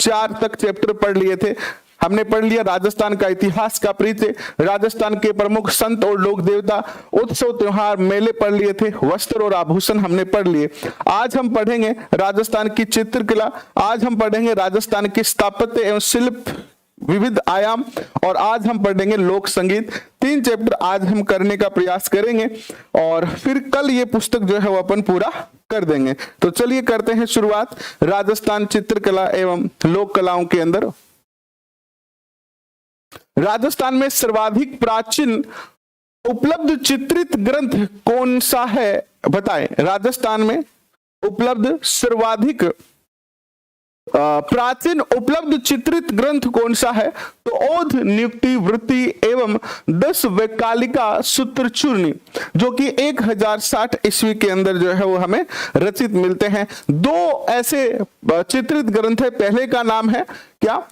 4 तक चैप्टर पढ़ लिए थे। हमने पढ़ लिया राजस्थान का इतिहास का परिचय, राजस्थान के प्रमुख संत और लोक देवता, उत्सव त्योहार मेले पढ़ लिए थे, वस्त्र और आभूषण हमने पढ़ लिए। आज हम पढ़ेंगे राजस्थान की चित्रकला, आज हम पढ़ेंगे राजस्थान की स्थापत्य एवं शिल्प विविध आयाम, और आज हम पढ़ेंगे लोक संगीत। 3 चैप्टर आज हम करने का प्रयास करेंगे और फिर कल ये पुस्तक जो है वो अपन पूरा कर देंगे। तो चलिए करते हैं शुरुआत राजस्थान चित्रकला एवं लोक कलाओं के अंदर। राजस्थान में सर्वाधिक प्राचीन उपलब्ध चित्रित ग्रंथ कौन सा है बताएं। राजस्थान में उपलब्ध सर्वाधिक प्राचीन उपलब्ध चित्रित ग्रंथ कौन सा है? तो ओध नियुक्ति वृत्ति एवं 10 वैकालिका सूत्र चूर्णी, जो कि 1060 ईस्वी के अंदर जो है वो हमें रचित मिलते हैं। 2 ऐसे चित्रित ग्रंथ है, पहले का नाम है क्या?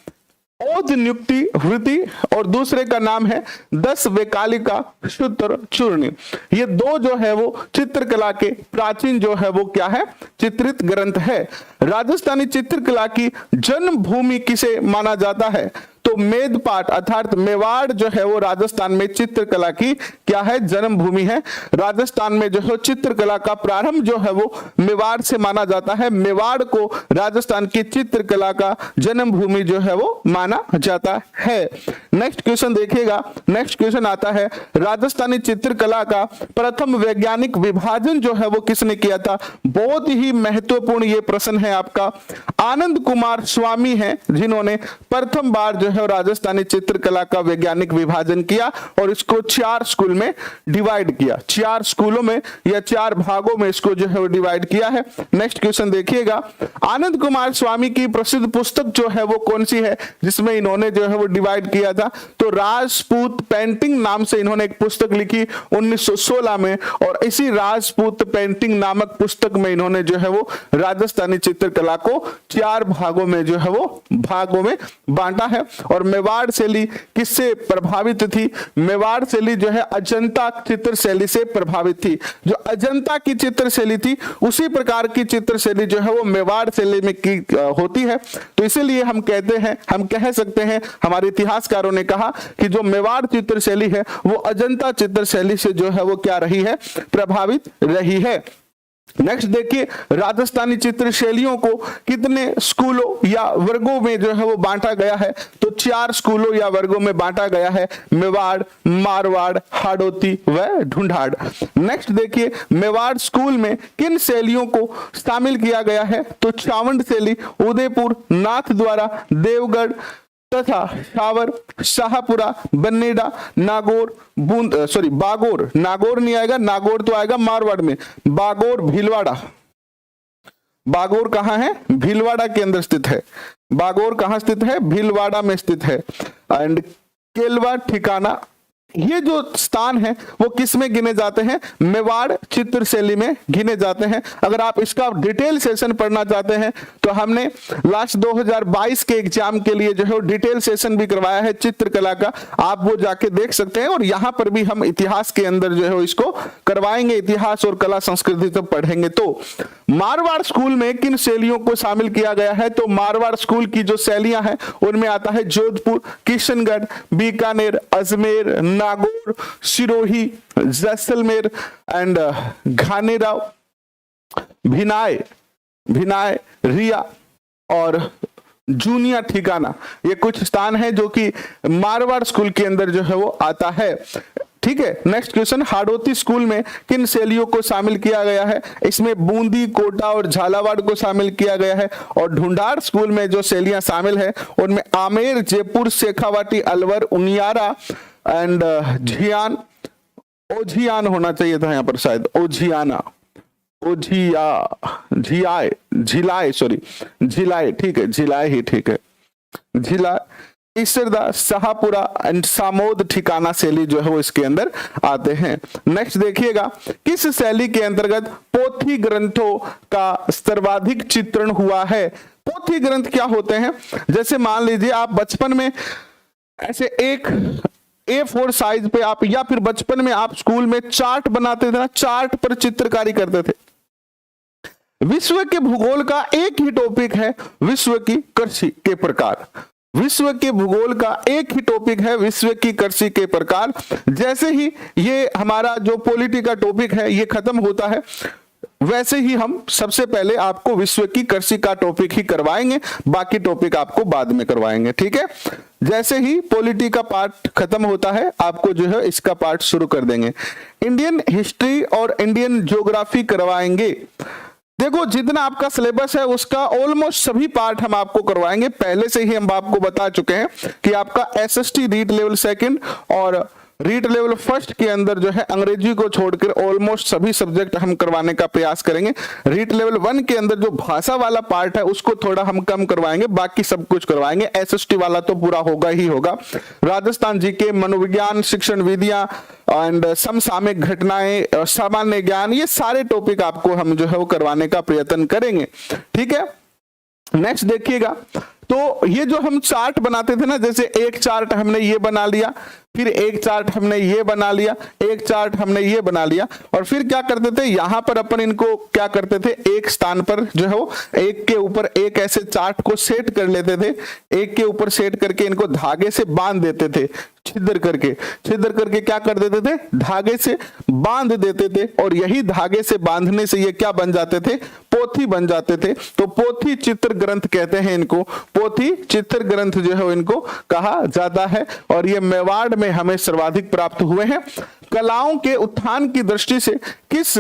ओध नियुक्ति वृत्ति, और दूसरे का नाम है 10 वैकालिका सूत्र चूर्णी। ये 2 जो है वो चित्रकला के प्राचीन जो है वो क्या है? चित्रित ग्रंथ है। राजस्थानी चित्रकला की जन्मभूमि किसे माना जाता है? तो मेदपाट अर्थात मेवाड़ जो है वो राजस्थान में चित्रकला की क्या है? जन्मभूमि है। राजस्थान में जो है चित्रकला का प्रारंभ जो है वो मेवाड़ से माना जाता है। मेवाड़ को राजस्थान की चित्रकला का जन्मभूमि जो है वो माना जाता है। नेक्स्ट क्वेश्चन देखिएगा। नेक्स्ट क्वेश्चन आता है राजस्थानी चित्रकला का प्रथम वैज्ञानिक विभाजन जो है वो किसने किया था? बहुत ही महत्वपूर्ण ये प्रश्न है आपका। आनंद कुमार स्वामी हैं जिन्होंने प्रथम बार जो है राजस्थानी चित्रकला का वैज्ञानिक विभाजन किया और इसको 4 स्कूल में डिवाइड किया। 4 स्कूलों में या 4 भागों में इसको जो है वो डिवाइड किया है। नेक्स्ट क्वेश्चन देखिएगा। आनंद कुमार स्वामी की प्रसिद्ध पुस्तक जो है वो कौन सी है जिसमें इन्होंने जो है वो डिवाइड किया था? तो राजपूत पेंटिंग नाम से इन्होंने एक पुस्तक लिखी 1916 में, और इसी राजपूत पेंटिंग नामक पुस्तक में इन्होंने जो है वो राजस्थानी चित्रकला को 4 भागों में जो है वो भागों में बांटा है। और मेवाड़ शैली किससे प्रभावित थी? मेवाड़ शैली जो है अजंता चित्र शैली से प्रभावित थी। जो अजंता की चित्र शैली थी उसी प्रकार की चित्र शैली जो है वो मेवाड़ शैली में की होती है। तो इसीलिए हम कहते हैं, हम कह सकते हैं, हमारे इतिहासकारों ने कहा कि जो मेवाड़ चित्र शैली है वो अजंता चित्र शैली से जो है वो क्या रही है? प्रभावित रही है। नेक्स्ट देखिए, राजस्थानी चित्र शैलियों को कितने स्कूलों या वर्गों में जो है वो बांटा गया है? तो 4 स्कूलों या वर्गों में बांटा गया है। मेवाड़, मारवाड़, हाड़ौती व ढूंढाड़। नेक्स्ट देखिए, मेवाड़ स्कूल में किन शैलियों को शामिल किया गया है? तो चावंड शैली, उदयपुर, नाथद्वारा, देवगढ़ तथा शावर, शाहपुरा, बन्नेड़ा, नागौर, बागौर, नागौर नहीं आएगा, नागौर तो आएगा मारवाड़ में, बागौर, भीलवाड़ा। बागौर कहाँ है? भीलवाड़ा के अंदर स्थित है। बागौर कहाँ स्थित है? भीलवाड़ा में स्थित है। एंड केलवा, ठिकाना, ये जो स्थान है वो किस में गिने जाते हैं? मेवाड़ चित्र शैली में गिने जाते हैं। अगर आप इसका डिटेल सेशन पढ़ना चाहते हैं तो हमने लास्ट 2022 के एग्जाम के लिए जो है डिटेल सेशन भी करवाया है चित्रकला का, आप वो जाके देख सकते हैं। और यहाँ पर भी हम इतिहास के अंदर जो है इसको करवाएंगे, इतिहास और कला संस्कृति तो पढ़ेंगे। तो मारवाड़ स्कूल में किन शैलियों को शामिल किया गया है? तो मारवाड़ स्कूल की जो शैलियां हैं उनमें आता है जोधपुर, किशनगढ़, बीकानेर, अजमेर, नागौर, सिरोही, जैसलमेर एंड घानेराव, भिनाय, रिया और जूनिया ठिकाना। ये कुछ स्थान है जो कि मारवाड़ स्कूल के अंदर जो है वो आता है। ठीक है। नेक्स्ट क्वेश्चन, हाड़ौती स्कूल में किन शैलियों को शामिल किया गया है? इसमें बूंदी, कोटा और झालावाड़ को शामिल किया गया है। और ढूंढाड़ स्कूल में जो शैलियां शामिल है उनमें आमेर, जयपुर, शेखावाटी, अलवर, उनियारा एंड ओझियान होना चाहिए था यहाँ पर, शायद झिलाए, ठीक है, झिलाए ही ठीक है, झिलाए, ईसरदा, शाहपुरा एंड सामोद ठिकाना शैली जो है वो इसके अंदर आते हैं। नेक्स्ट देखिएगा, किस शैली के अंतर्गत पोथी ग्रंथों का सर्वाधिक चित्रण हुआ है? पोथी ग्रंथ क्या होते हैं? जैसे मान लीजिए आप बचपन में ऐसे एक A4 साइज पे आप, या फिर बचपन में आप स्कूल में चार्ट बनाते थे ना, चार्ट पर चित्रकारी करते थे। विश्व के भूगोल का एक ही टॉपिक है विश्व की कृषि के प्रकार। विश्व के भूगोल का एक ही टॉपिक है विश्व की कृषि के प्रकार। जैसे ही ये हमारा जो पॉलिटी का टॉपिक है ये खत्म होता है, वैसे ही हम सबसे पहले आपको विश्व की कृषि का टॉपिक ही करवाएंगे, बाकी टॉपिक आपको बाद में करवाएंगे, ठीक है। जैसे ही पॉलिटी का पार्ट खत्म होता है आपको जो है इसका पार्ट शुरू कर देंगे। इंडियन हिस्ट्री और इंडियन ज्योग्राफी करवाएंगे। देखो जितना आपका सिलेबस है उसका ऑलमोस्ट सभी पार्ट हम आपको करवाएंगे। पहले से ही हम आपको बता चुके हैं कि आपका एसएसटी रीड लेवल सेकंड और रीड लेवल फर्स्ट के अंदर जो है अंग्रेजी को छोड़कर ऑलमोस्ट सभी सब्जेक्ट हम करवाने का प्रयास करेंगे। रीड लेवल 1 के अंदर जो भाषा वाला पार्ट है उसको थोड़ा हम कम करवाएंगे, बाकी सब कुछ करवाएंगे। एसएसटी वाला तो पूरा होगा ही होगा। राजस्थान जीके, मनोविज्ञान, शिक्षण विधियां एंड समसामयिक घटनाएं, सामान्य ज्ञान, ये सारे टॉपिक आपको हम जो है वो करवाने का प्रयत्न करेंगे, ठीक है। नेक्स्ट देखिएगा, तो ये जो हम चार्ट बनाते थे ना, जैसे एक चार्ट हमने ये बना लिया, फिर एक चार्ट हमने ये बना लिया, एक चार्ट हमने ये बना लिया, और फिर क्या करते थे यहां पर अपन इनको क्या करते थे एक स्थान पर जो है वो एक के ऊपर एक ऐसे चार्ट को सेट कर लेते थे। एक के ऊपर सेट करके इनको धागे से बांध देते थे, छिद्र करके क्या कर देते थे धागे से बांध देते थे, और यही धागे से बांधने से ये क्या बन जाते थे पोथी बन जाते थे। तो पोथी चित्र ग्रंथ कहते हैं इनको, पोथी चित्र ग्रंथ जो है इनको कहा जाता है, और ये मेवाड़ में हमें सर्वाधिक प्राप्त हुए हैं। कलाओं के उत्थान की दृष्टि से किस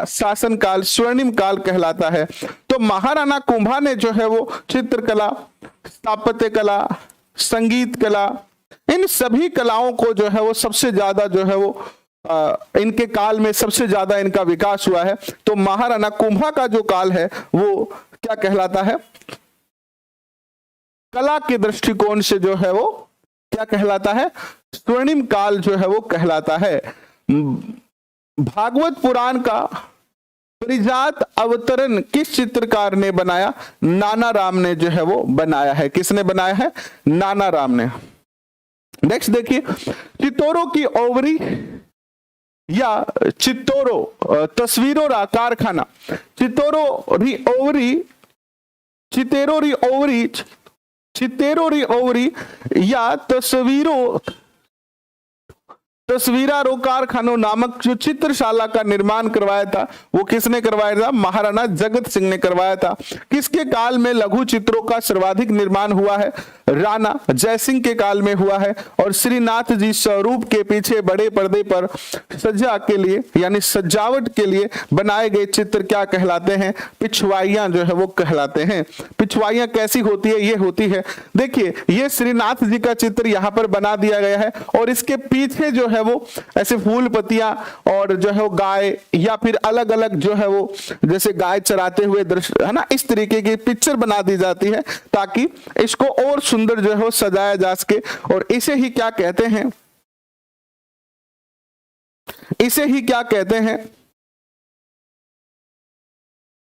शासन काल स्वर्णिम काल कहलाता है? तो महाराणा कुंभा ने जो है वो चित्रकला, स्थापत्य कला, संगीत कला, इन सभी कलाओं को जो है वो सबसे ज्यादा जो है वो इनके काल में सबसे ज्यादा इनका विकास हुआ है। तो महाराणा कुंभा का जो काल है वो क्या कहलाता है? कला के दृष्टिकोण से जो है वो क्या कहलाता है? स्वर्णिम काल जो है वो कहलाता है। भागवत पुराण का परिजात अवतरण किस चित्रकार ने बनाया? नाना राम ने जो है वो बनाया है। किसने बनाया है? नाना राम ने। नेक्स्ट देखिए, चित्तौरों की ओवरी या चित्तौरो तस्वीरों रा कारखाना, चितेरोरी ओवरी या तस्वीरारो कारखानों नामक जो चित्रशाला का निर्माण करवाया था वो किसने करवाया था? महाराणा जगत सिंह ने करवाया था। किसके काल में लघु चित्रों का सर्वाधिक निर्माण हुआ है? राणा जयसिंह के काल में हुआ है। और श्रीनाथ जी स्वरूप के पीछे बड़े पर्दे पर सज्जा के लिए यानी सजावट के लिए बनाए गए चित्र क्या कहलाते हैं? पिछवाइयां जो है वो कहलाते हैं। पिछवाइयां कैसी होती है? ये होती है, देखिए ये श्रीनाथ जी का चित्र यहाँ पर बना दिया गया है, और इसके पीछे जो है वो ऐसे फूल पत्तियां और जो है वो गाय या फिर अलग अलग जो है वो जैसे गाय चराते हुए दृश्य है ना, इस तरीके की पिक्चर बना दी जाती है ताकि इसको और सुंदर जो है वो सजाया जा सके। और इसे ही क्या कहते हैं? इसे ही क्या कहते हैं?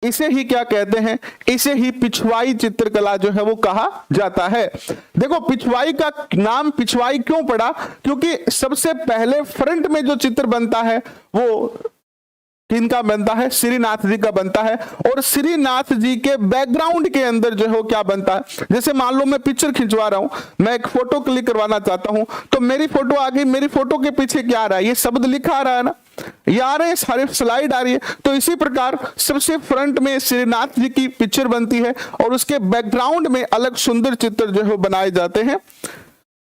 इसे ही क्या कहते हैं? इसे ही पिछवाई चित्रकला जो है वो कहा जाता है। देखो पिछवाई का नाम पिछवाई क्यों पड़ा? क्योंकि सबसे पहले फ्रंट में जो चित्र बनता है वो किनका बनता है? श्रीनाथ जी का बनता है। और श्रीनाथ जी के बैकग्राउंड के अंदर जो है वो क्या बनता है? जैसे मान लो मैं पिक्चर खिंचवा रहा हूं, मैं एक फोटो क्लिक करवाना चाहता हूं, तो मेरी फोटो आ गई, मेरी फोटो के पीछे क्या आ रहा है? ये शब्द लिखा आ रहा है ना, ये आ रहे हैं सारे, स्लाइड आ रही है। तो इसी प्रकार सबसे फ्रंट में श्रीनाथ जी की पिक्चर बनती है और उसके बैकग्राउंड में अलग सुंदर चित्र जो है बनाए जाते हैं,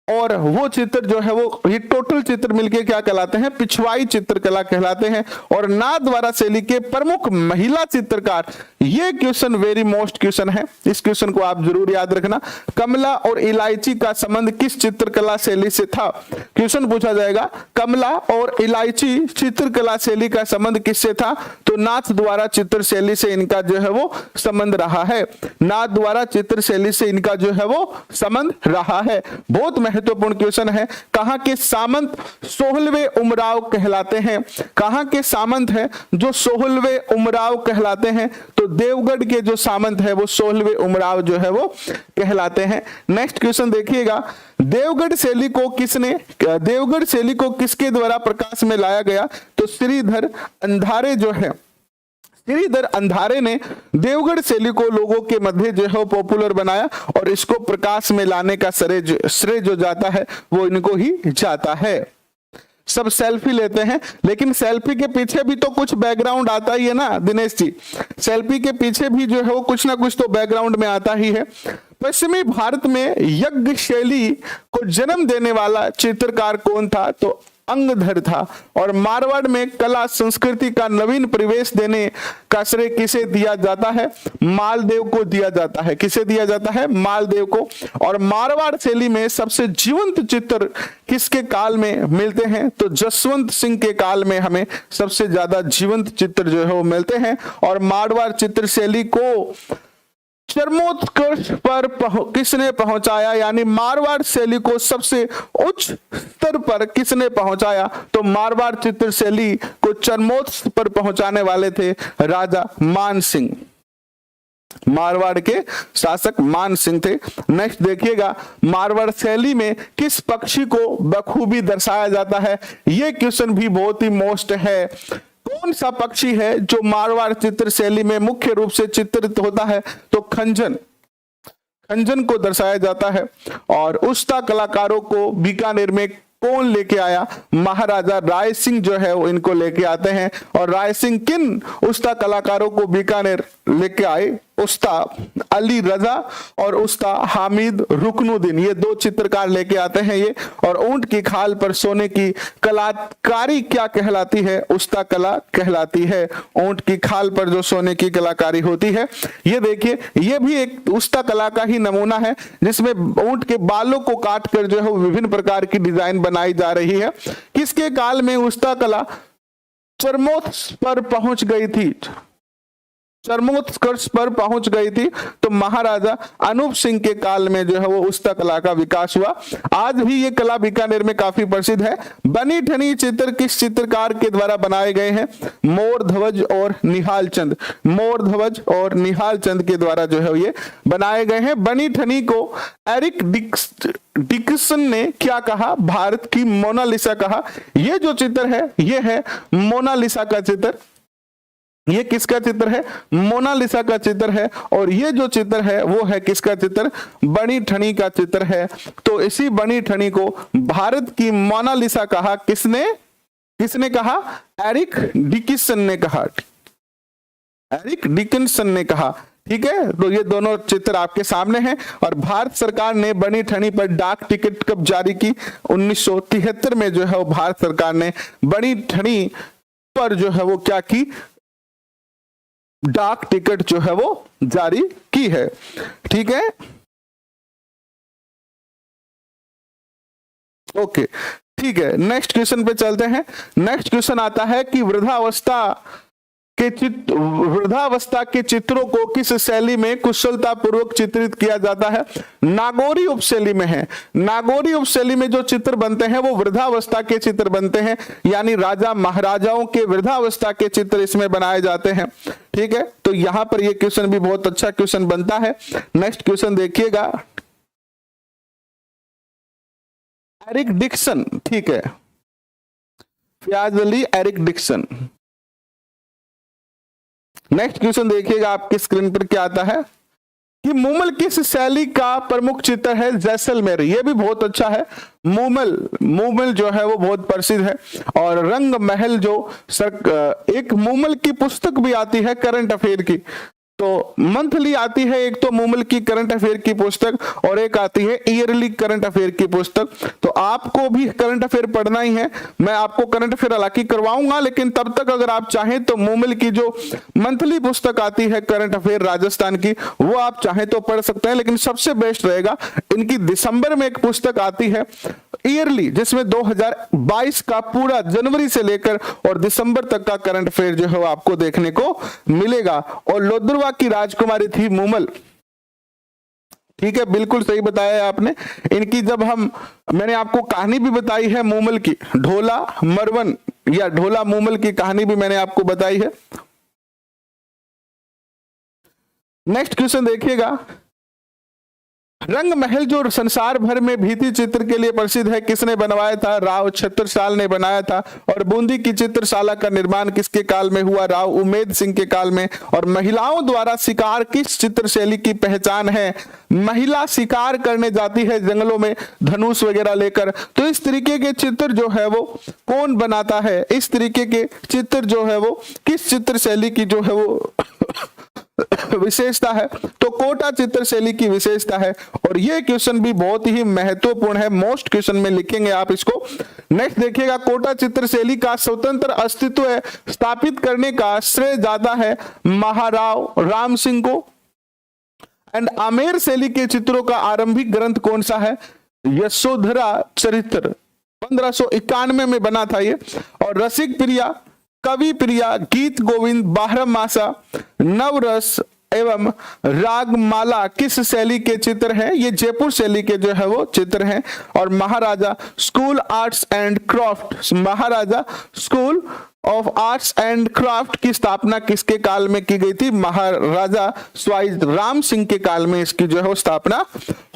और वो चित्र जो है वो ये टोटल चित्र मिलके क्या कहलाते हैं? पिछवाई चित्रकला कहलाते हैं। और नाथद्वारा शैली के प्रमुख महिला चित्रकार, ये क्वेश्चन वेरी मोस्ट क्वेश्चन है, इस क्वेश्चन को आप जरूर याद रखना। कमला और इलायची का संबंध किस चित्रकला शैली से था? क्वेश्चन पूछा जाएगा, कमला और इलायची चित्रकला शैली का संबंध किससे था? तो नाथ द्वारा चित्र शैली से इनका जो है वो संबंध रहा है। नाथ द्वारा चित्र शैली से इनका जो है वो संबंध रहा है। बहुत महत्वपूर्ण क्वेश्चन है। कहां के सामंत 16वें उमराव कहलाते हैं? कहां के सामंत है जो 16वें उमराव कहलाते हैं? तो देवगढ़ के जो सामंत है वो 16वें उमराव जो है वो कहलाते हैं। नेक्स्ट क्वेश्चन देखिएगा, देवगढ़ शैली को किसके द्वारा प्रकाश में लाया गया? तो श्रीधर अंधारे जो है श्रीधर अंधारे ने देवगढ़ शैली को लोगों के मध्य जो है पॉपुलर बनाया और इसको प्रकाश में लाने का श्रेय जो जाता है वो इनको ही जाता है। सब सेल्फी लेते हैं, लेकिन सेल्फी के पीछे भी तो कुछ बैकग्राउंड आता ही है ना दिनेश जी। सेल्फी के पीछे भी जो है वो कुछ ना कुछ तो बैकग्राउंड में आता ही है। पश्चिमी भारत में यज्ञ शैली को जन्म देने वाला चित्रकार कौन था? तो अंगधर था। और मारवाड़ में कला संस्कृति का नवीन प्रवेश देने का श्रेय किसे दिया जाता है? मालदेव को दिया जाता है। किसे दिया जाता है? मालदेव को। और मारवाड़ शैली में सबसे जीवंत चित्र किसके काल में मिलते हैं? तो जसवंत सिंह के काल में हमें सबसे ज्यादा जीवंत चित्र जो है वो मिलते हैं। और मारवाड़ चित्र शैली को चरमोत्कर्ष पर किसने पहुंचाया, यानी मारवाड़ शैली को सबसे उच्च स्तर पर किसने पहुंचाया? तो मारवाड़ चित्र शैली को चरमोत्कर्ष पर पहुंचाने वाले थे राजा मान सिंह। मारवाड़ के शासक मान सिंह थे। नेक्स्ट देखिएगा, मारवाड़ शैली में किस पक्षी को बखूबी दर्शाया जाता है? यह क्वेश्चन भी बहुत ही मोस्ट है। कौन सा पक्षी है जो मारवाड़ चित्र शैली में मुख्य रूप से चित्रित होता है? तो खंजन। खंजन को दर्शाया जाता है। और उस्ता कलाकारों को बीकानेर में कौन लेके आया? महाराजा राय सिंह जो है वो इनको लेके आते हैं। और राय सिंह किन उस्ता कलाकारों को बीकानेर लेके आए? उस्ता अली रजा और उस्ता हामिद रुकनुद्दीन, ये दो चित्रकार लेके आते हैं ये। और ऊंट की खाल पर सोने की कलाकारी क्या कहलाती है? उस्ता कला कहलाती है। ऊंट की खाल पर जो सोने की कलाकारी होती है, ये देखिए, ये भी एक उस्ता कला का ही नमूना है, जिसमें ऊंट के बालों को काट कर जो है विभिन्न प्रकार की डिजाइन बनाई जा रही है। किसके काल में उस्ता कला चरमोत्कर्ष पर पहुंच गई थी? चरमोत्कर्ष पर पहुंच गई थी। तो महाराजा अनूप सिंह के काल में जो है वो उस्ता कला का विकास हुआ। आज भी ये कला बीकानेर में काफी प्रसिद्ध है। बनी ठनी चित्र किस चित्रकार के द्वारा बनाए गए हैं? मोर ध्वज और निहाल चंद। मोर ध्वज और निहाल चंद के द्वारा जो है ये बनाए गए हैं। बनी ठनी को एरिक डिक्सन ने क्या कहा? भारत की मोनालिसा कहा। ये जो चित्र है ये है मोनालिसा का चित्र। ये किसका चित्र है? मोनालिसा का चित्र है। और ये जो चित्र है वो है किसका चित्र? बनी ठनी का चित्र है। तो इसी बनी ठनी को भारत की मोनालिसा कहा। किसने किसने कहा? एरिक डिकिंसन ने कहा। एरिक डिकिंसन ने कहा। ठीक है, तो ये दोनों चित्र आपके सामने हैं। और भारत सरकार ने बनी ठनी पर डाक टिकट कब जारी की? 1973 में जो है वो भारत सरकार ने बनी ठनी पर जो है वो क्या की? डाक टिकट जो है वो जारी की है। ठीक है, ओके, ठीक है। नेक्स्ट क्वेश्चन पे चलते हैं। नेक्स्ट क्वेश्चन आता है कि वृद्धावस्था के चित्रों को किस शैली में कुशलता पूर्वक चित्रित किया जाता है? नागौरी उपशैली में है। नागौरी उपशैली में जो चित्र बनते हैं वो वृद्धावस्था के चित्र बनते हैं, यानी राजा महाराजाओं के वृद्धावस्था के चित्र इसमें बनाए जाते हैं। ठीक है, तो यहां पर ये क्वेश्चन भी बहुत अच्छा क्वेश्चन बनता है। नेक्स्ट क्वेश्चन देखिएगा, एरिक डिक्सन। ठीक है, Fayaz Ali Eric Dixon. Next question देखिएगा, आपकी स्क्रीन पर क्या आता है कि मूमल किस शैली का प्रमुख चित्र है? जैसलमेर। ये भी बहुत अच्छा है। मूमल जो है वो बहुत प्रसिद्ध है। और रंग महल जो एक मूमल की पुस्तक भी आती है करंट अफेयर की, तो मंथली आती है एक तो मूमल की करंट अफेयर की पुस्तक और एक आती है ईयरली करंट अफेयर की पुस्तक। तो आपको भी करंट अफेयर पढ़ना ही है। मैं आपको करंट अफेयर हालांकि करवाऊंगा, लेकिन तब तक अगर आप चाहें तो मूमल की जो मंथली पुस्तक आती है करंट अफेयर राजस्थान की, वो आप चाहें तो पढ़ सकते हैं। लेकिन सबसे बेस्ट रहेगा, इनकी दिसंबर में एक पुस्तक आती है ईयरली, जिसमें 2022 का पूरा जनवरी से लेकर और दिसंबर तक का करंट अफेयर जो है आपको देखने को मिलेगा। और लोद्रवा की राजकुमारी थी मूमल। ठीक है, बिल्कुल सही बताया है आपने। इनकी जब मैंने आपको कहानी भी बताई है मूमल की, ढोला मरवन या ढोला मूमल की कहानी भी मैंने आपको बताई है। नेक्स्ट क्वेश्चन देखिएगा, रंग महल जो संसार भर में भित्ति चित्र के लिए प्रसिद्ध है, किसने बनवाया था? राव छत्रसाल ने बनाया था। और बूंदी की चित्रशाला का निर्माण किसके काल में हुआ? राव उमेद सिंह के काल में। और महिलाओं द्वारा शिकार किस चित्र शैली की पहचान है? महिला शिकार करने जाती है जंगलों में धनुष वगैरह लेकर, तो इस तरीके के चित्र जो है वो कौन बनाता है? इस तरीके के चित्र जो है वो किस चित्र शैली की जो है वो विशेषता है? तो कोटा चित्र शैली की विशेषता है। और ये क्वेश्चन भी बहुत ही महत्वपूर्ण है, मोस्ट क्वेश्चन में लिखेंगे आप इसको। नेक्स्ट देखिएगा, कोटा चित्र शैली का स्वतंत्र अस्तित्व स्थापित करने का श्रेय जाता है महाराव राम सिंह को। एंड आमेर शैली के चित्रों का आरंभिक ग्रंथ कौन सा है? यशोधरा चरित्र 1591 में बना था ये। और रसिक प्रिया, कवि प्रिया, गीत गोविंद, बारहमासा, नवरस एवं रागमाला किस शैली के चित्र हैं? ये जयपुर शैली के जो है वो चित्र हैं। और Maharaja school arts and craft, Maharaja school of arts and craft की स्थापना किसके काल में की गई थी? महाराजा स्वाई राम सिंह के काल में इसकी जो है वो स्थापना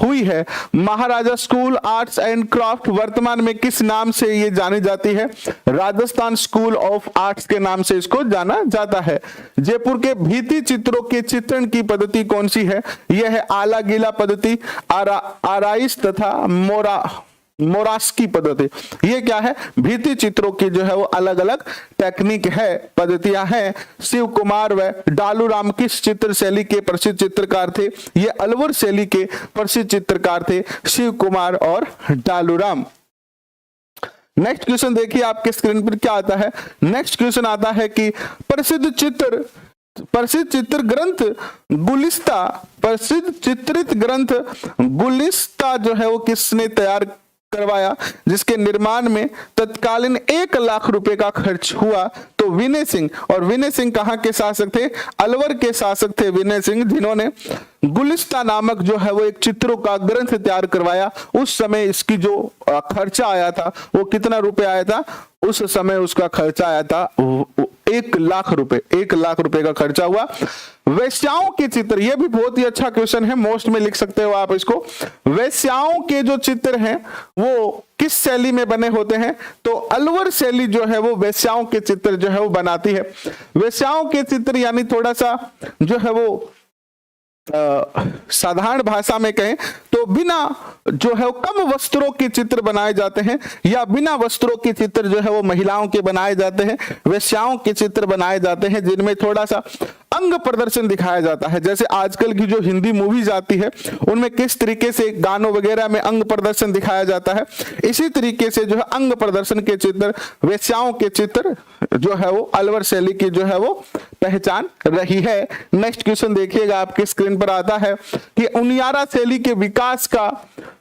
हुई है। महाराजा स्कूल आर्ट्स एंड क्राफ्ट वर्तमान में किस नाम से ये जानी जाती है? राजस्थान स्कूल ऑफ आर्ट्स के नाम से इसको जाना जाता है। जयपुर के भित्ति चित्रों के चित्रण की पद्धति कौन सी है? यह है आला गीला पद्धति, आराइस तथा मोरास की पद्धति। ये क्या है? भित्ति चित्रों की जो है वो अलग अलग टेक्निक है, पद्धतियां हैं। शिव कुमार व डालू राम किस चित्र शैली के प्रसिद्ध चित्रकार थे? ये अलवर शैली के प्रसिद्ध चित्रकार थे, शिव कुमार और डालू राम। नेक्स्ट क्वेश्चन देखिए आपके स्क्रीन पर क्या आता है। नेक्स्ट क्वेश्चन आता है कि प्रसिद्ध चित्र ग्रंथ गुलिस्ता, प्रसिद्ध चित्रित ग्रंथ गुलिस्ता जो है वो किसने तैयार करवाया, जिसके निर्माण में तत्कालीन 1 लाख रुपए का खर्च हुआ? तो विनय सिंह। और विनय सिंह कहां के शासक थे? अलवर के शासक थे विनय सिंह, जिन्होंने गुलिस्ता नामक जो है वो एक चित्रों का ग्रंथ तैयार करवाया। उस समय इसकी जो खर्चा आया था वो कितना रुपए आया था? उस समय उसका खर्चा आया था 1 लाख रुपए, 1 लाख रुपए का खर्चा हुआ। वेश्याओं के चित्र, ये भी बहुत ही अच्छा क्वेश्चन है, मोस्ट में लिख सकते हो आप इसको। वेश्याओं के जो चित्र हैं वो किस शैली में बने होते हैं? तो अलवर शैली जो है वो वेश्याओं के चित्र जो है वो बनाती है। वेश्याओं के चित्र यानी थोड़ा सा जो है वो साधारण भाषा में कहें तो बिना जो है वो कम वस्त्रों के चित्र बनाए जाते हैं, या बिना वस्त्रों के चित्र जो है वो महिलाओं के बनाए जाते हैं। वेश्याओं के चित्र बनाए जाते हैं जिनमें थोड़ा सा अंग प्रदर्शन दिखाया जाता है। जैसे आजकल की जो हिंदी मूवीज आती है उनमें किस तरीके से गानों वगैरह में अंग प्रदर्शन दिखाया जाता है, इसी तरीके से जो है अंग प्रदर्शन के चित्र, वेश्याओं के चित्र जो है वो अलवर शैली की जो है वो पहचान रही है। नेक्स्ट क्वेश्चन देखिएगा आपके स्क्रीन पर आता है कि उनियारा शैली के विकास का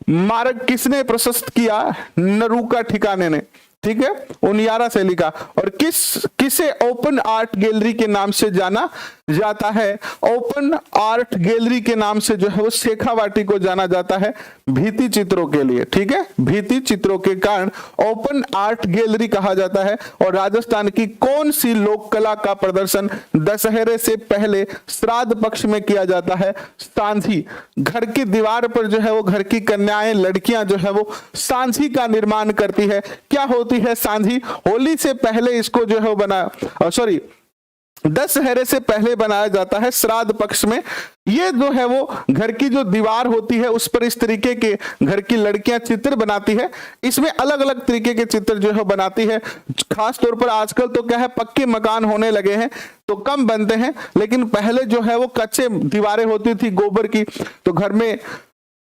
मार्ग किसने प्रशस्त किया? नरूका ठिकाने ने। ठीक है, उनियारा शैली का। और किसे ओपन आर्ट गैलरी के नाम से जाना जाता है? ओपन आर्ट गैलरी के नाम से जो है वो शेखावाटी को जाना जाता है भित्ति चित्रों के लिए। ठीक है, भित्ति चित्रों के कारण ओपन आर्ट गैलरी कहा जाता है। और राजस्थान की कौन सी लोक कला का प्रदर्शन दशहरे से पहले श्राद्ध पक्ष में किया जाता है? सांझी। घर की दीवार पर जो है वो घर की कन्याएं, लड़कियां जो है वो सांझी का निर्माण करती है। क्या होती है सांझी? होली से पहले इसको जो है वो दशहरे से पहले बनाया जाता है श्राद्ध पक्ष में। ये जो है वो घर की जो दीवार होती है उस पर इस तरीके के घर की लड़कियां चित्र बनाती है। इसमें अलग अलग तरीके के चित्र जो है बनाती है। खास तौर पर आजकल तो क्या है, पक्के मकान होने लगे हैं तो कम बनते हैं, लेकिन पहले जो है वो कच्चे दीवारें होती थी गोबर की। तो घर में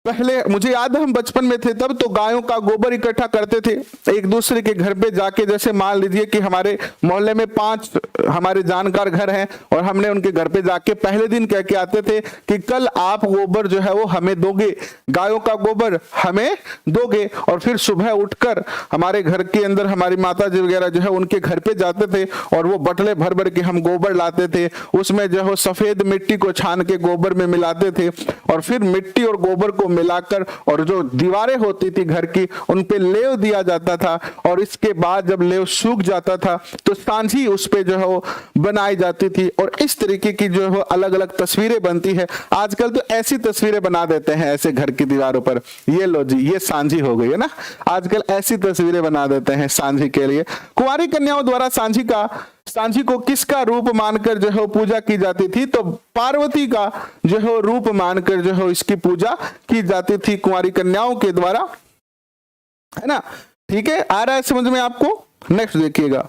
पहले मुझे याद है हम बचपन में थे तब तो गायों का गोबर इकट्ठा करते थे, एक दूसरे के घर पे जाके। जैसे मान लीजिए कि हमारे मोहल्ले में 5 हमारे जानकार घर हैं और हमने उनके घर पे जाके पहले दिन कह के आते थे कि कल आप गोबर जो है वो हमें दोगे, गायों का गोबर हमें दोगे। और फिर सुबह उठकर हमारे घर के अंदर हमारी माता जी वगैरह जो है उनके घर पे जाते थे और वो बटले भर भर के हम गोबर लाते थे। उसमें जो है सफेद मिट्टी को छान के गोबर में मिलाते थे और फिर मिट्टी और गोबर को मिलाकर और जो दीवारें होती थी घर की उन पे लेव दिया जाता था, और इसके बाद जब लेव सूख जाता था तो सांझी उस पे जो है वो बनाई जाती थी, और इस तरीके की जो है अलग अलग तस्वीरें बनती है। आजकल तो ऐसी तस्वीरें बना देते हैं ऐसे घर की दीवारों पर, ये लो जी ये सांझी हो गई है ना, आजकल ऐसी तस्वीरें बना देते हैं सांझी के लिए। कुंवारी कन्याओं द्वारा सांझी को किसका रूप मानकर जो है पूजा की जाती थी? तो पार्वती का जो है रूप मानकर जो है इसकी पूजा की जाती थी कुंवारी कन्याओं के द्वारा, है ना। ठीक है, आ रहा है समझ में आपको? नेक्स्ट देखिएगा,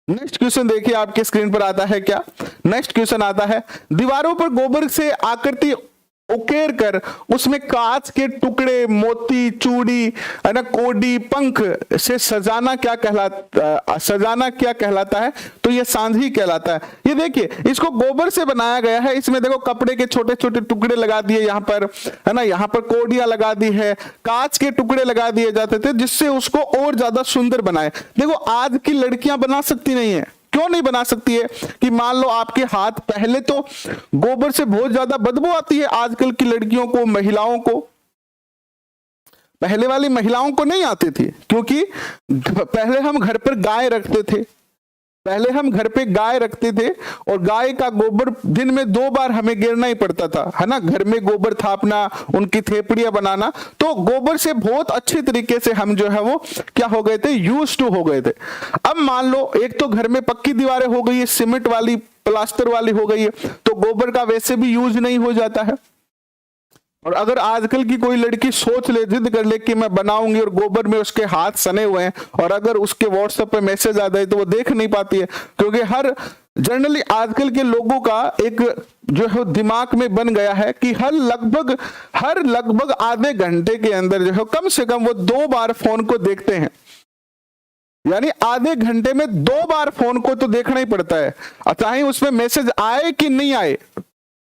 नेक्स्ट क्वेश्चन देखिए आपके स्क्रीन पर आता है क्या। नेक्स्ट क्वेश्चन आता है, दीवारों पर गोबर से आकृति उकेर कर उसमें कांच के टुकड़े, मोती, चूड़ी, है ना, कोडी, पंख से सजाना क्या कहलाता है? तो ये सांझी कहलाता है। ये देखिए इसको गोबर से बनाया गया है, इसमें देखो कपड़े के छोटे छोटे टुकड़े लगा दिए यहाँ पर, है ना, यहाँ पर कोडियां लगा दी है, कांच के टुकड़े लगा दिए जाते थे जिससे उसको और ज्यादा सुंदर बनाए। देखो आज की लड़कियां बना सकती नहीं है, क्यों नहीं बना सकती है? कि मान लो आपके हाथ, पहले तो गोबर से बहुत ज्यादा बदबू आती है आजकल की लड़कियों को, महिलाओं को, पहले वाली महिलाओं को नहीं आती थी, क्योंकि पहले हम घर पर गाय रखते थे, और गाय का गोबर दिन में 2 बार हमें गिरना ही पड़ता था, है ना, घर में गोबर थापना, उनकी थेपड़ियां बनाना, तो गोबर से बहुत अच्छी तरीके से हम जो है वो क्या हो गए थे, यूज टू हो गए थे। अब मान लो एक तो घर में पक्की दीवारें हो गई है, सीमेंट वाली, प्लास्टर वाली हो गई है, तो गोबर का वैसे भी यूज नहीं हो जाता है। और अगर आजकल की कोई लड़की सोच ले, जिद कर ले कि मैं बनाऊंगी, और गोबर में उसके हाथ सने हुए हैं, और अगर उसके व्हाट्सएप पे मैसेज आता है तो वो देख नहीं पाती है, क्योंकि हर जनरली आजकल के लोगों का एक जो है दिमाग में बन गया है कि हर लगभग आधे घंटे के अंदर जो है कम से कम वो 2 बार फोन को देखते हैं, यानी आधे घंटे में 2 बार फोन को तो देखना ही पड़ता है, चाहे उसमें मैसेज आए कि नहीं आए।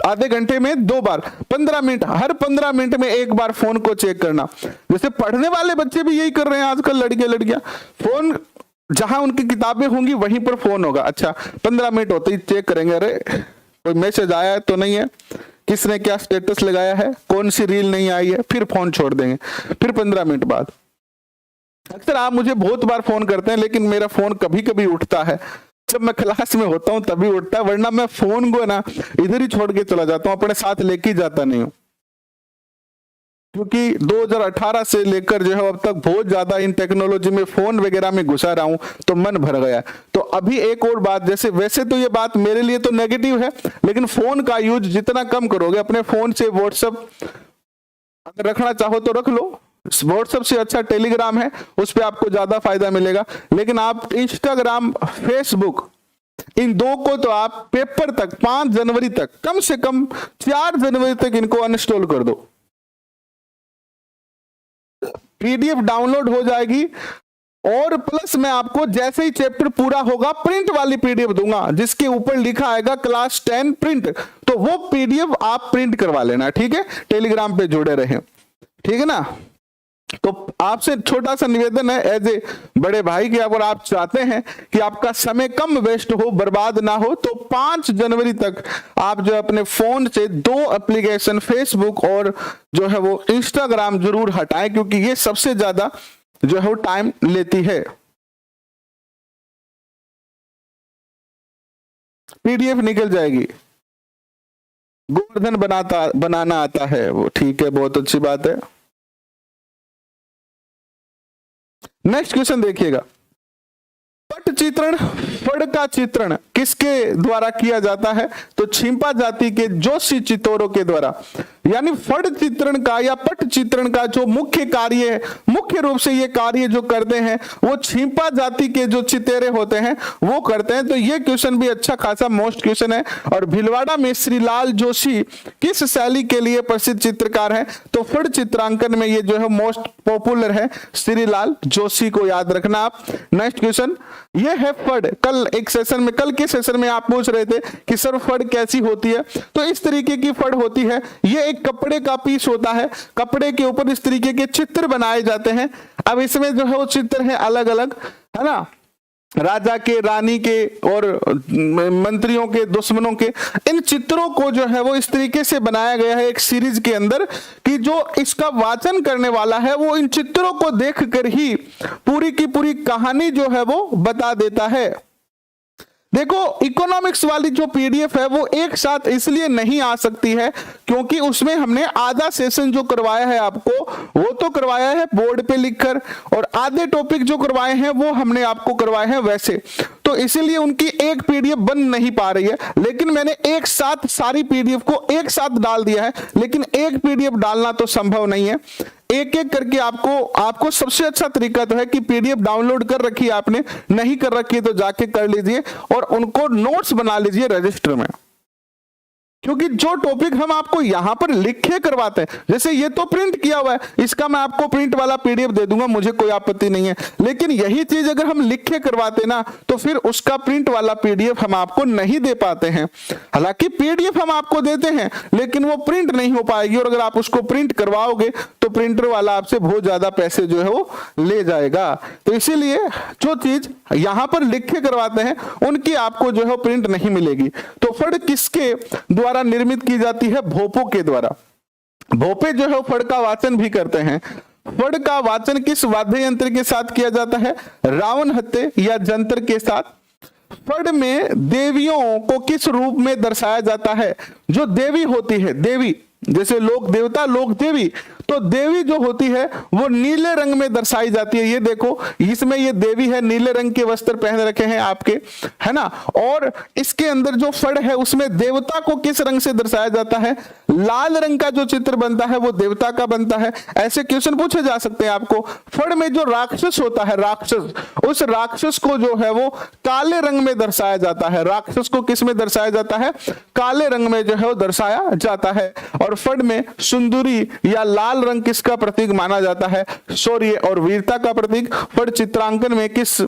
आधे घंटे में 2 बार, 15 मिनट, हर 15 मिनट में 1 बार फोन को चेक करना। जैसे पढ़ने वाले बच्चे भी यही कर रहे हैं आजकल, लड़कियां फोन, जहां उनकी किताबें होंगी वहीं पर फोन होगा, अच्छा 15 मिनट होते ही चेक करेंगे, अरे कोई मैसेज आया है तो नहीं है, किसने क्या स्टेटस लगाया है, कौन सी रील नहीं आई है, फिर फोन छोड़ देंगे, फिर 15 मिनट बाद। अक्सर आप मुझे बहुत बार फोन करते हैं, लेकिन मेरा फोन कभी कभी उठता है, जब मैं क्लास में होता हूं तभी उठता है, वरना मैं फोन को ना इधर ही छोड़ के चला जाता हूं, अपने साथ लेके जाता नहीं हूं, क्योंकि 2018 से लेकर जो है अब तक बहुत ज्यादा इन टेक्नोलॉजी में, फोन वगैरह में घुसा रहा हूं, तो मन भर गया। तो अभी एक और बात, जैसे वैसे तो ये बात मेरे लिए तो नेगेटिव है, लेकिन फोन का यूज जितना कम करोगे, अपने फोन से व्हाट्सएप अगर रखना चाहो तो रख लो, व्हाट्सएप से अच्छा टेलीग्राम है, उस पर आपको ज्यादा फायदा मिलेगा, लेकिन आप इंस्टाग्राम, फेसबुक, इन 2 को तो आप पेपर तक 5 जनवरी तक, कम से कम 4 जनवरी तक इनको अनइंस्टॉल कर दो, पीडीएफ डाउनलोड हो जाएगी। और प्लस मैं आपको जैसे ही चैप्टर पूरा होगा प्रिंट वाली पीडीएफ दूंगा, जिसके ऊपर लिखा आएगा क्लास 10 प्रिंट, तो वो पीडीएफ आप प्रिंट करवा लेना, ठीक है, टेलीग्राम पे जुड़े रहें, ठीक है ना। तो आपसे छोटा सा निवेदन है एज ए बड़े भाई कि अगर आप चाहते हैं कि आपका समय कम वेस्ट हो, बर्बाद ना हो, तो 5 जनवरी तक आप जो अपने फोन से 2 एप्लीकेशन, फेसबुक और जो है वो इंस्टाग्राम जरूर हटाएं, क्योंकि ये सबसे ज्यादा जो है वो टाइम लेती है। पीडीएफ निकल जाएगी, गोवर्धन बनाना आता है वो, ठीक है, बहुत अच्छी बात है। नेक्स्ट क्वेश्चन देखिएगा, पट चित्रण, फड़ का चित्रण किसके द्वारा किया जाता है? तो छिंपा जाति के जोशी चितौरों के द्वारा। यानी फड़ चित्रण का या पट चित्रण का जो मुख्य कार्य है, मुख्य रूप से ये कार्य जो करते हैं वो छिंपा जाति के जो चितेरे होते हैं वो करते हैं। तो ये क्वेश्चन भी अच्छा खासा मोस्ट क्वेश्चन है। और भीलवाड़ा में श्रीलाल जोशी किस शैली के लिए प्रसिद्ध चित्रकार है? तो फड़ चित्रांकन में ये जो है मोस्ट पॉपुलर है, श्रीलाल जोशी को याद रखना आप। नेक्स्ट क्वेश्चन ये है फड़। कल एक सेशन में, कल के सेशन में आप पूछ रहे थे कि सर फड़ कैसी होती है? तो इस तरीके की फड़ होती है, ये एक कपड़े का पीस होता है, कपड़े के ऊपर इस तरीके के चित्र बनाए जाते हैं। अब इसमें जो है वो चित्र है अलग अलग, है ना, राजा के, रानी के और मंत्रियों के, दुश्मनों के, इन चित्रों को जो है वो इस तरीके से बनाया गया है एक सीरीज के अंदर कि जो इसका वाचन करने वाला है वो इन चित्रों को देखकर ही पूरी की पूरी कहानी जो है वो बता देता है। देखो, इकोनॉमिक्स वाली जो पीडीएफ है वो एक साथ इसलिए नहीं आ सकती है क्योंकि उसमें हमने आधा सेशन जो करवाया है आपको वो तो करवाया है बोर्ड पे लिखकर, और आधे टॉपिक जो करवाए हैं वो हमने आपको करवाए हैं वैसे, तो इसीलिए उनकी एक पीडीएफ बन नहीं पा रही है। लेकिन मैंने एक साथ सारी पीडीएफ को एक साथ डाल दिया है, लेकिन एक पीडीएफ डालना तो संभव नहीं है। एक एक करके आपको सबसे अच्छा तरीका तो है कि पीडीएफ डाउनलोड कर रखी है आपने, नहीं कर रखी है तो जाके कर लीजिए और उनको नोट्स बना लीजिए रजिस्टर में, क्योंकि जो टॉपिक हम आपको यहां पर लिख के करवाते हैं, जैसे ये तो प्रिंट किया हुआ है, इसका मैं आपको प्रिंट वाला पीडीएफ दे दूंगा, मुझे कोई आपत्ति नहीं है, लेकिन यही चीज अगर हम लिख के करवाते ना तो फिर उसका प्रिंट वाला पीडीएफ हम आपको नहीं दे पाते हैं। हालांकि पीडीएफ हम आपको देते हैं लेकिन वो प्रिंट नहीं हो पाएगी, और अगर आप उसको प्रिंट करवाओगे तो प्रिंटर वाला आपसे बहुत ज्यादा पैसे जो है वो ले जाएगा। तो इसीलिए जो चीज यहां पर लिख के करवाते हैं उनकी आपको जो है प्रिंट नहीं मिलेगी। तो फड़ किसके द्वारा निर्मित की जाती है? भोपों के द्वारा। भोपे जो है फड़ का वाचन भी करते हैं। फड़ का वाचन किस वाद्य यंत्र के साथ किया जाता है? रावण हत्थे या जंतर के साथ। फड़ में देवियों को किस रूप में दर्शाया जाता है? जो देवी होती है, देवी जैसे लोक देवता, लोक देवी, तो देवी जो होती है वो नीले रंग में दर्शाई जाती है। ये देखो, इसमें ये देवी है, नीले रंग के वस्त्र पहन रखे हैं आपके, है ना। और इसके अंदर जो फड़ है उसमें देवता को किस रंग से दर्शाया जाता है? लाल रंग का जो चित्र बनता है वो देवता का बनता है। ऐसे क्वेश्चन पूछे जा सकते हैं आपको। फड़ में जो राक्षस होता है, राक्षस, उस राक्षस को जो है वो काले रंग में दर्शाया जाता है। राक्षस को किस में दर्शाया जाता है? काले रंग में जो है वो दर्शाया जाता है। और फड़ में सुंदरी या लाल रंग किसका प्रतीक माना जाता है? शौर्य और वीरता का प्रतीक। फड़ चित्रांकन में किस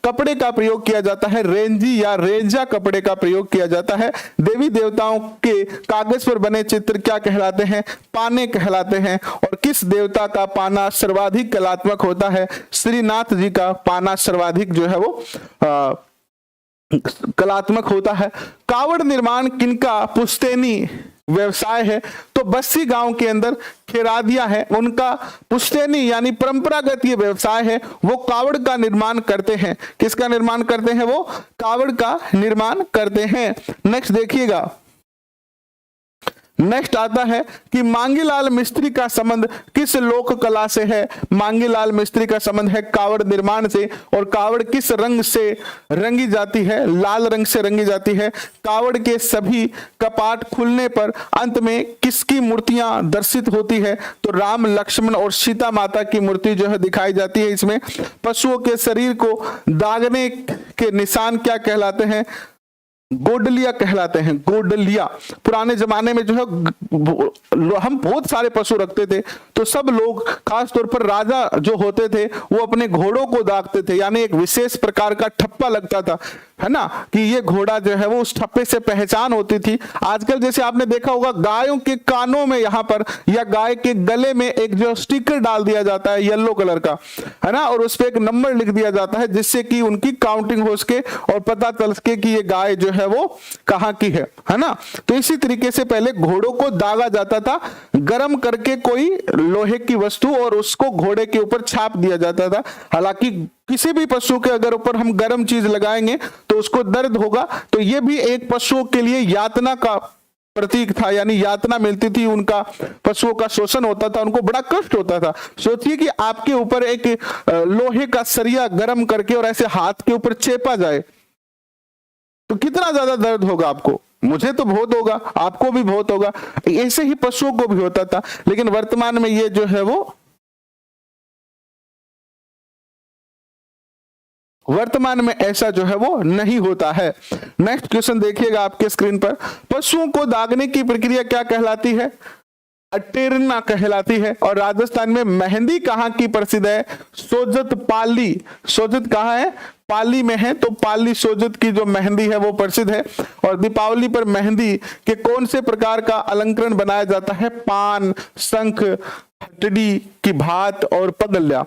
कपड़े का प्रयोग किया जाता है? रेंजी या रेंजा कपड़े का प्रयोग किया जाता है। देवी देवताओं के कागज पर बने चित्र क्या कहलाते हैं? पाने कहलाते हैं। और किस देवता का पाना सर्वाधिक कलात्मक होता है? श्रीनाथ जी का पाना सर्वाधिक जो है वो कलात्मक होता है। कावड़ निर्माण किनका पुश्तैनी व्यवसाय है? तो बस्सी गांव के अंदर खेरादिया है, उनका पुश्तैनी यानी परंपरागत ये व्यवसाय है, वो कावड़ का निर्माण करते हैं। किसका निर्माण करते हैं? वो कावड़ का निर्माण करते हैं। नेक्स्ट देखिएगा, नेक्स्ट आता है कि मांगीलाल मिस्त्री का संबंध किस लोक कला से है? मांगीलाल मिस्त्री का संबंध है कावड़ निर्माण से। और कावड़ किस रंग से रंगी जाती है? लाल रंग से रंगी जाती है। कावड़ के सभी कपाट खुलने पर अंत में किसकी मूर्तियां दर्शित होती है? तो राम, लक्ष्मण और सीता माता की मूर्ति जो है दिखाई जाती है इसमें। पशुओं के शरीर को दागने के निशान क्या कहलाते हैं? गोडलिया कहलाते हैं। गोडलिया पुराने जमाने में जो है हम बहुत सारे पशु रखते थे, तो सब लोग खास तौर पर राजा जो होते थे वो अपने घोड़ों को दागते थे, यानी एक विशेष प्रकार का ठप्पा लगता था, है ना, कि ये घोड़ा जो है वो उस ठप्पे से पहचान होती थी। आजकल जैसे आपने देखा होगा गायों के कानों में यहाँ पर या गाय के गले में एक जो स्टिकर डाल दिया जाता है येलो कलर का, है ना, और उस पर एक नंबर लिख दिया जाता है जिससे कि उनकी काउंटिंग हो सके और पता चल सके कि ये गाय जो है वो कहाँ की है ना। तो इसी तरीके से पहले घोड़ों को दागा जाता था, गर्म करके कोई लोहे की वस्तु और उसको घोड़े के ऊपर छाप दिया जाता था। हालांकि किसी भी पशु के अगर ऊपर हम गर्म चीज लगाएंगे तो उसको दर्द होगा, तो ये भी एक पशुओं के लिए यातना का प्रतीक था, यानी यातना मिलती थी, उनका पशुओं का शोषण होता था, उनको बड़ा कष्ट होता था। सोचिए कि आपके ऊपर एक लोहे का सरिया गर्म करके और ऐसे हाथ के ऊपर चेपा जाए तो कितना ज्यादा दर्द होगा आपको। मुझे तो बहुत होगा, आपको भी बहुत होगा, ऐसे ही पशुओं को भी होता था। लेकिन वर्तमान में ये जो है वो वर्तमान में ऐसा जो है वो नहीं होता है। नेक्स्ट क्वेश्चन देखिएगा आपके स्क्रीन पर। पशुओं को दागने की प्रक्रिया क्या कहलाती है? अटेरना कहलाती है। और राजस्थान में मेहंदी कहाँ की प्रसिद्ध है? सोजत पाली। सोजत कहाँ है? पाली में है, तो पाली सोजत की जो मेहंदी है वो प्रसिद्ध है। और दीपावली पर मेहंदी के कौन से प्रकार का अलंकरण बनाया जाता है? पान, शंख, हटड़ी की भात और पगल्या।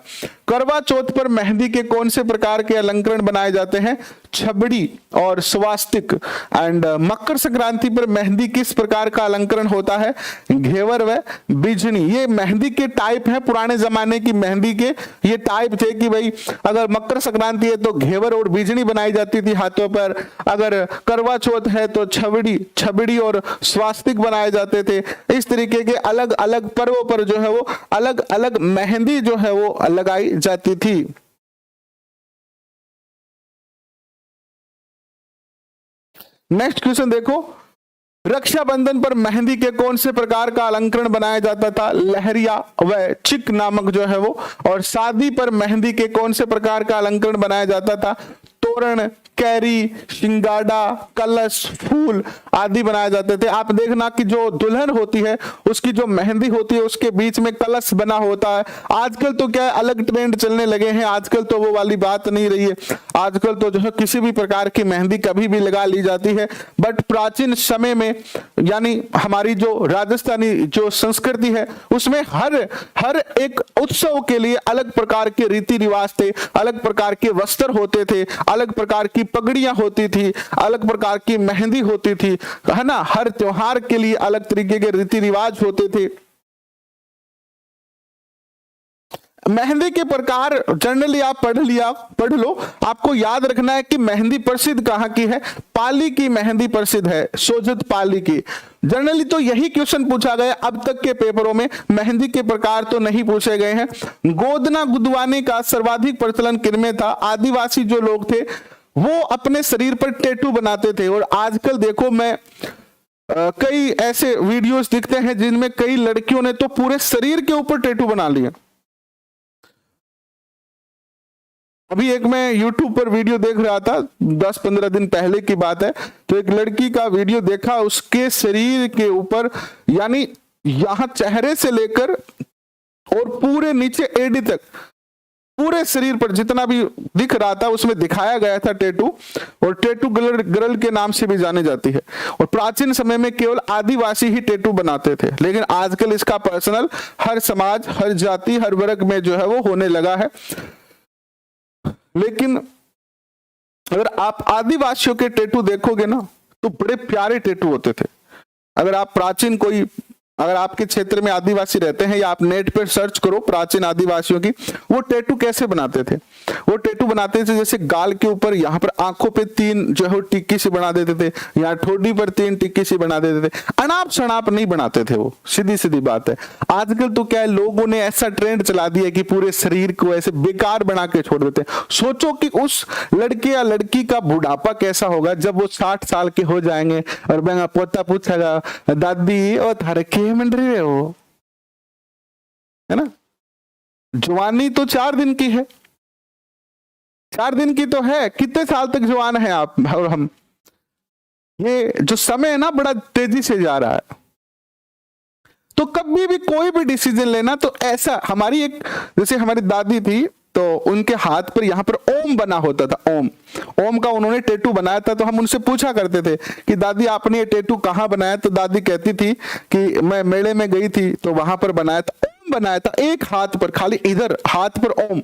करवा चौथ पर मेहंदी के कौन से प्रकार के अलंकरण बनाए जाते हैं? छबड़ी और स्वास्तिक। एंड मकर संक्रांति पर मेहंदी किस प्रकार का अलंकरण होता है? घेवर व बिजनी। ये मेहंदी के टाइप है, पुराने जमाने की मेहंदी के ये टाइप थे कि भाई अगर मकर संक्रांति है तो घेवर और बिजनी बनाई जाती थी हाथों पर, अगर करवा चौथ है तो छबड़ी और स्वास्तिक बनाए जाते थे। इस तरीके के अलग अलग पर्वों पर जो है वो अलग अलग मेहंदी जो है वो लगाई जाती थी। नेक्स्ट क्वेश्चन देखो, रक्षाबंधन पर मेहंदी के कौन से प्रकार का अलंकरण बनाया जाता था? लहरिया व चिक नामक जो है वो। और शादी पर मेहंदी के कौन से प्रकार का अलंकरण बनाया जाता था? तोरण, कैरी, शिंगाड़ा, कलश, फूल आदि बनाए जाते थे। आप देखना कि जो दुल्हन होती है उसकी जो मेहंदी होती है उसके बीच में कलश बना होता है। आजकल तो क्या है, अलग ट्रेंड चलने लगे हैं, आजकल तो वो वाली बात नहीं रही है। आजकल तो जो है किसी भी प्रकार की मेहंदी कभी भी लगा ली जाती है। बट प्राचीन समय में यानी हमारी जो राजस्थानी जो संस्कृति है उसमें हर एक उत्सव के लिए अलग प्रकार के रीति रिवाज थे, अलग प्रकार के वस्त्र होते थे, अलग प्रकार की पगड़ियां होती थी, अलग प्रकार की मेहंदी होती थी, है ना। हर त्योहार के लिए अलग तरीके के रीति रिवाज होते थे। मेहंदी के प्रकार जनरली आप पढ़ लो। आपको याद रखना है कि मेहंदी प्रसिद्ध कहां की है? पाली की मेहंदी प्रसिद्ध है, सोजत पाली की। जनरली तो यही क्वेश्चन पूछा गया, अब तक के पेपरों में मेहंदी के प्रकार तो नहीं पूछे गए हैं। गोदना गुदवानी का सर्वाधिक प्रचलन किनमें था? आदिवासी जो लोग थे वो अपने शरीर पर टैटू बनाते थे। और आजकल देखो मैं कई ऐसे वीडियोस दिखते हैं जिनमें कई लड़कियों ने तो पूरे शरीर के ऊपर टैटू बना लिया। अभी एक मैं YouTube पर वीडियो देख रहा था, 10-15 दिन पहले की बात है, तो एक लड़की का वीडियो देखा, उसके शरीर के ऊपर यानी यहां चेहरे से लेकर और पूरे नीचे एडी तक पूरे शरीर पर जितना भी दिख रहा था उसमें दिखाया गया था टैटू। और टैटू गर्ल के नाम से भी जानी जाती है। और प्राचीन समय में केवल आदिवासी ही टैटू बनाते थे, लेकिन आजकल इसका पर्सनल हर समाज, हर जाति, हर वर्ग में जो है वो होने लगा है। लेकिन अगर आप आदिवासियों के टैटू देखोगे ना तो बड़े प्यारे टैटू होते थे। अगर आप प्राचीन अगर आपके क्षेत्र में आदिवासी रहते हैं या आप नेट पर सर्च करो प्राचीन आदिवासियों की, वो टैटू कैसे बनाते थे? वो टैटू बनाते थे जैसे गाल के ऊपर यहाँ पर आंखों पे 3 जो है टिक्की सी बना देते थे, यहाँ ठोडी पर 3 टिक्की सी बना देते थे। अनाप शनाप नहीं बनाते थे वो, सीधी बात है। आजकल तो क्या है, लोगों ने ऐसा ट्रेंड चला दिया कि पूरे शरीर को ऐसे बेकार बना के छोड़ देते हैं। सोचो कि उस लड़के या लड़की का बुढ़ापा कैसा होगा जब वो 60 साल के हो जाएंगे और मेरा पोता पूछेगा, दादी और थारे के मंड रहे हो, है ना। जवानी तो 4 दिन की है, 4 दिन की तो है। कितने साल तक जवान है आप और हम? ये जो समय है ना बड़ा तेजी से जा रहा है। तो कभी भी कोई भी डिसीजन लेना तो ऐसा, हमारी जैसे हमारी दादी थी तो उनके हाथ पर यहाँ पर ओम बना होता था, ओम का उन्होंने टैटू बनाया था। तो हम उनसे पूछा करते थे कि दादी आपने ये टैटू कहाँ बनाया? तो दादी कहती थी कि मैं मेले में गई थी तो वहां पर बनाया था, ओम बनाया था एक हाथ पर, खाली इधर हाथ पर ओम।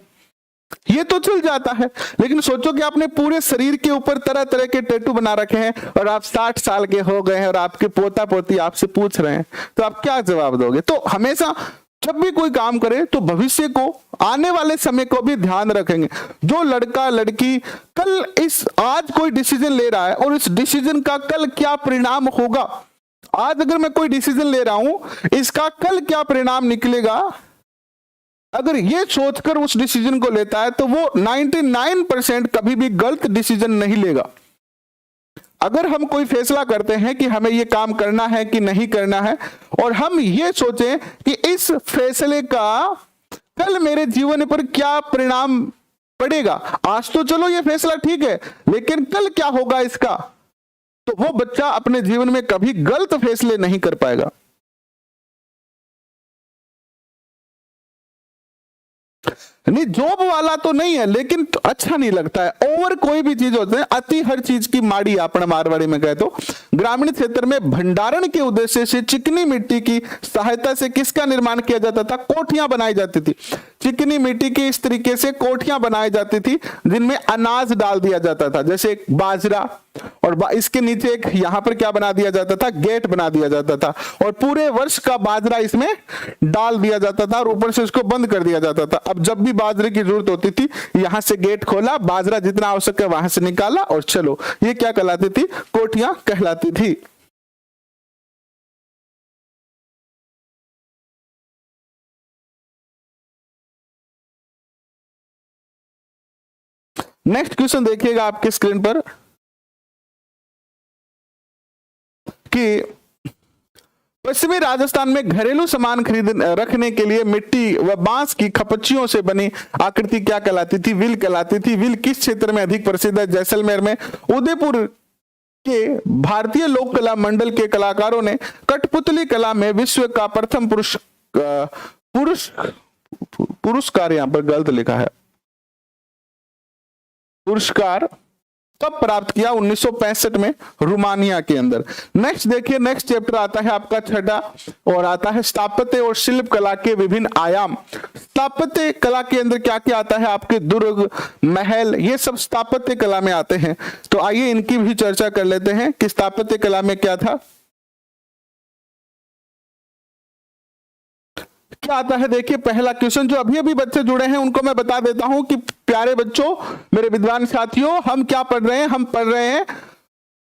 ये तो चल जाता है, लेकिन सोचो कि आपने पूरे शरीर के ऊपर तरह तरह के टैटू बना रखे हैं और आप 60 साल के हो गए हैं और आपके पोता पोती आपसे पूछ रहे हैं, तो आप क्या जवाब दोगे? तो हमेशा जब भी कोई काम करे तो भविष्य को, आने वाले समय को भी ध्यान रखेंगे। जो लड़का लड़की आज कोई डिसीजन ले रहा है और इस डिसीजन का कल क्या परिणाम होगा, आज अगर मैं कोई डिसीजन ले रहा हूं इसका कल क्या परिणाम निकलेगा, अगर ये सोचकर उस डिसीजन को लेता है तो वो 99% कभी भी गलत डिसीजन नहीं लेगा। अगर हम कोई फैसला करते हैं कि हमें ये काम करना है कि नहीं करना है और हम ये सोचें कि इस फैसले का कल मेरे जीवन पर क्या परिणाम पड़ेगा, आज तो चलो ये फैसला ठीक है लेकिन कल क्या होगा इसका, तो वो बच्चा अपने जीवन में कभी गलत फैसले नहीं कर पाएगा। नहीं, जॉब वाला तो नहीं है, लेकिन तो अच्छा नहीं लगता है। ओवर कोई भी चीज होते हैं, अति हर चीज की माड़ी, आपने मारवाड़ी में कहे तो। ग्रामीण क्षेत्र में भंडारण के उद्देश्य से चिकनी मिट्टी की सहायता से किसका निर्माण किया जाता था? कोठियां बनाई जाती थी। चिकनी मिट्टी की इस तरीके से कोठियां बनाई जाती थी जिनमें अनाज डाल दिया जाता था, जैसे एक बाजरा, और इसके नीचे एक यहां पर क्या बना दिया जाता था? गेट बना दिया जाता था, और पूरे वर्ष का बाजरा इसमें डाल दिया जाता था और ऊपर से उसको बंद कर दिया जाता था। अब जब भी बाजरे की जरूरत होती थी, यहां से गेट खोला, बाजरा जितना आवश्यक है वहां से निकाला और चलो। ये क्या कहलाती थी? कोठियां कहलाती थी। नेक्स्ट क्वेश्चन देखिएगा आपके स्क्रीन पर कि पश्चिमी राजस्थान में घरेलू सामान खरीद रखने के लिए मिट्टी व बांस की खपच्चियों से बनी आकृति क्या कहलाती थी? विल कहलाती थी। विल किस क्षेत्र में अधिक प्रसिद्ध है? जैसलमेर में। उदयपुर के भारतीय लोक कला मंडल के कलाकारों ने कठपुतली कला में विश्व का प्रथम पुरस्कार, यहां पर गलत लिखा है, पुरस्कार कब प्राप्त किया? 1965 में रोमानिया के अंदर। नेक्स्ट देखिए, नेक्स्ट चैप्टर आता है आपका छठा, और आता है स्थापत्य और शिल्प कला के विभिन्न आयाम। स्थापत्य कला के अंदर क्या क्या आता है? आपके दुर्ग, महल, ये सब स्थापत्य कला में आते हैं। तो आइए इनकी भी चर्चा कर लेते हैं कि स्थापत्य कला में क्या था, क्या आता है। देखिए पहला क्वेश्चन, जो अभी अभी बच्चे जुड़े हैं उनको मैं बता देता हूं कि प्यारे बच्चों, मेरे विद्वान साथियों, हम क्या पढ़ रहे हैं? हम पढ़ रहे हैं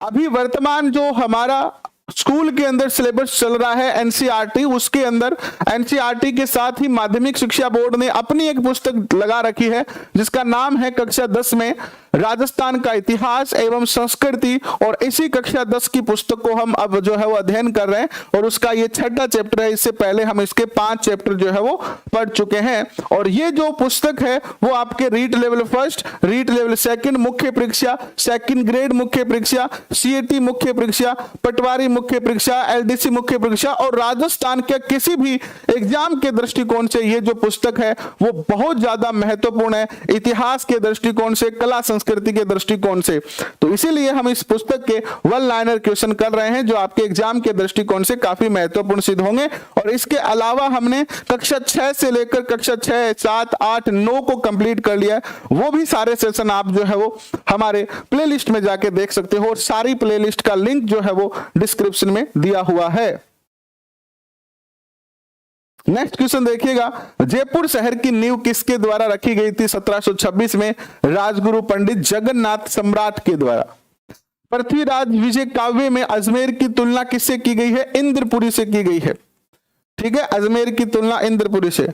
अभी वर्तमान जो हमारा स्कूल के अंदर सिलेबस चल रहा है एनसीईआरटी, उसके अंदर एनसीईआरटी के साथ ही माध्यमिक शिक्षा बोर्ड ने अपनी एक पुस्तक लगा रखी है जिसका नाम है कक्षा 10 में राजस्थान का इतिहास एवं संस्कृति, और इसी कक्षा 10 की पुस्तक को हम अब जो है वो अध्ययन कर रहे हैं, और उसका ये छठा चैप्टर है। इससे पहले हम इसके 5 चैप्टर जो है वो पढ़ चुके हैं, और ये जो पुस्तक है वो आपके REET level first, REET level second मुख्य परीक्षा, सेकंड ग्रेड मुख्य परीक्षा, सीएटी मुख्य परीक्षा, पटवारी मुख्य परीक्षा, एलडीसी मुख्य परीक्षा और राजस्थान के किसी भी एग्जाम के दृष्टिकोण से ये जो पुस्तक है वो बहुत ज्यादा महत्वपूर्ण है, इतिहास के दृष्टिकोण से, कला संस्कृति के दृष्टिकोण से। तो इसीलिए हम इस पुस्तक के वन लाइनर क्वेश्चन कर रहे हैं जो आपके एग्जाम के दृष्टिकोण से काफी महत्वपूर्ण सिद्ध होंगे। और इसके अलावा हमने कक्षा 6 से लेकर कक्षा 6, 7, 8, 9 को कंप्लीट कर लिया है। वो भी सारे सेशन आप जो है वो हमारे प्लेलिस्ट में जाके देख सकते हो, और सारी प्लेलिस्ट का लिंक जो है वो डिस्क्रिप्शन में दिया हुआ है। नेक्स्ट क्वेश्चन देखिएगा, जयपुर शहर की नींव किसके द्वारा रखी गई थी 1726 में? राजगुरु पंडित जगन्नाथ सम्राट के द्वारा। पृथ्वीराज विजय काव्य में अजमेर की तुलना किससे की गई है? इंद्रपुरी से की गई है। ठीक है, अजमेर की तुलना इंद्रपुरी से।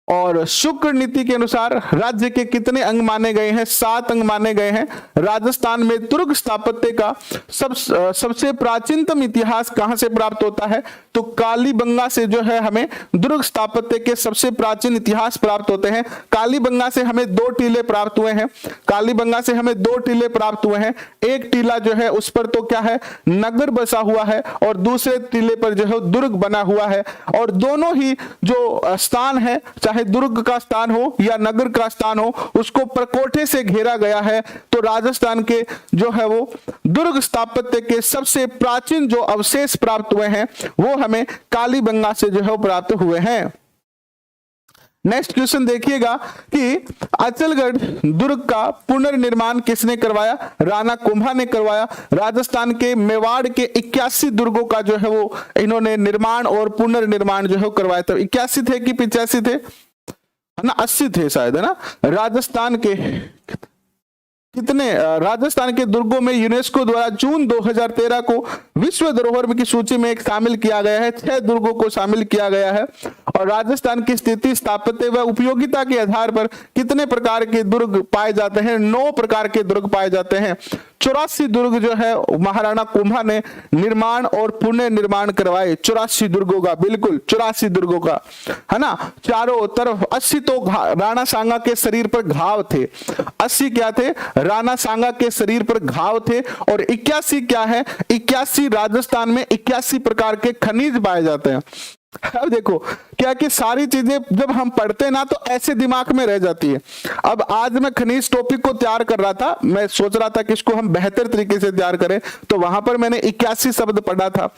और शुक्र नीति के अनुसार राज्य के कितने अंग माने गए हैं? 7 अंग माने गए हैं। राजस्थान में दुर्ग स्थापत्य का सबसे प्राचीनतम इतिहास कहां से प्राप्त होता है? तो कालीबंगा से जो है हमें दुर्ग स्थापत्य के सबसे प्राचीन इतिहास प्राप्त होते हैं। कालीबंगा से हमें 2 टीले प्राप्त हुए हैं। कालीबंगा से हमें 2 टीले प्राप्त हुए हैं। एक टीला जो है उस पर तो क्या है? नगर बसा हुआ है, और दूसरे टीले पर जो है दुर्ग बना हुआ है। और दोनों ही जो स्थान है, चाहे दुर्ग का स्थान हो या नगर का स्थान हो, उसको प्रकोठे से घेरा गया है। तो राजस्थान के जो है वो दुर्ग स्थापत्य के सबसे प्राचीन जो अवशेष प्राप्त हुए हैं वो हमें कालीबंगा से जो है प्राप्त हुए हैं। नेक्स्ट क्वेश्चन देखिएगा कि अचलगढ़ दुर्ग का पुनर्निर्माण किसने करवाया? राणा कुंभा ने करवाया। राजस्थान के मेवाड़ के 81 दुर्गों का जो है वो इन्होंने निर्माण और पुनर्निर्माण जो है करवाया था। 81 थे कि 85 थे? है ना, 80 थे शायद, है ना। राजस्थान के कितने राजस्थान के दुर्गों में यूनेस्को द्वारा जून 2013 को विश्व धरोहर की सूची में एक शामिल किया गया है। 6 दुर्गों को शामिल किया गया है। और राजस्थान की स्थिति, स्थापत्य व उपयोगिता के आधार पर कितने प्रकार के दुर्ग पाए जाते हैं? 9 प्रकार के दुर्ग पाए जाते हैं। 84 दुर्ग जो है महाराणा कुंभा ने निर्माण और पुनर्निर्माण करवाए। 84 दुर्गों का, बिल्कुल 84 दुर्गों का, है ना। चारों तरफ 80 तो राणा सांगा के शरीर पर घाव थे। 80 क्या थे? राणा सांगा के शरीर पर घाव थे। और 81 क्या है? 81 राजस्थान में 81 प्रकार के खनिज पाए जाते हैं। अब देखो क्या कि सारी चीजें जब हम पढ़ते ना तो ऐसे दिमाग में रह जाती है। अब आज मैं खनिज टॉपिक को तैयार कर रहा था, मैं सोच रहा था कि इसको हम बेहतर तरीके से तैयार करें, तो वहां पर मैंने 81 शब्द पढ़ा था।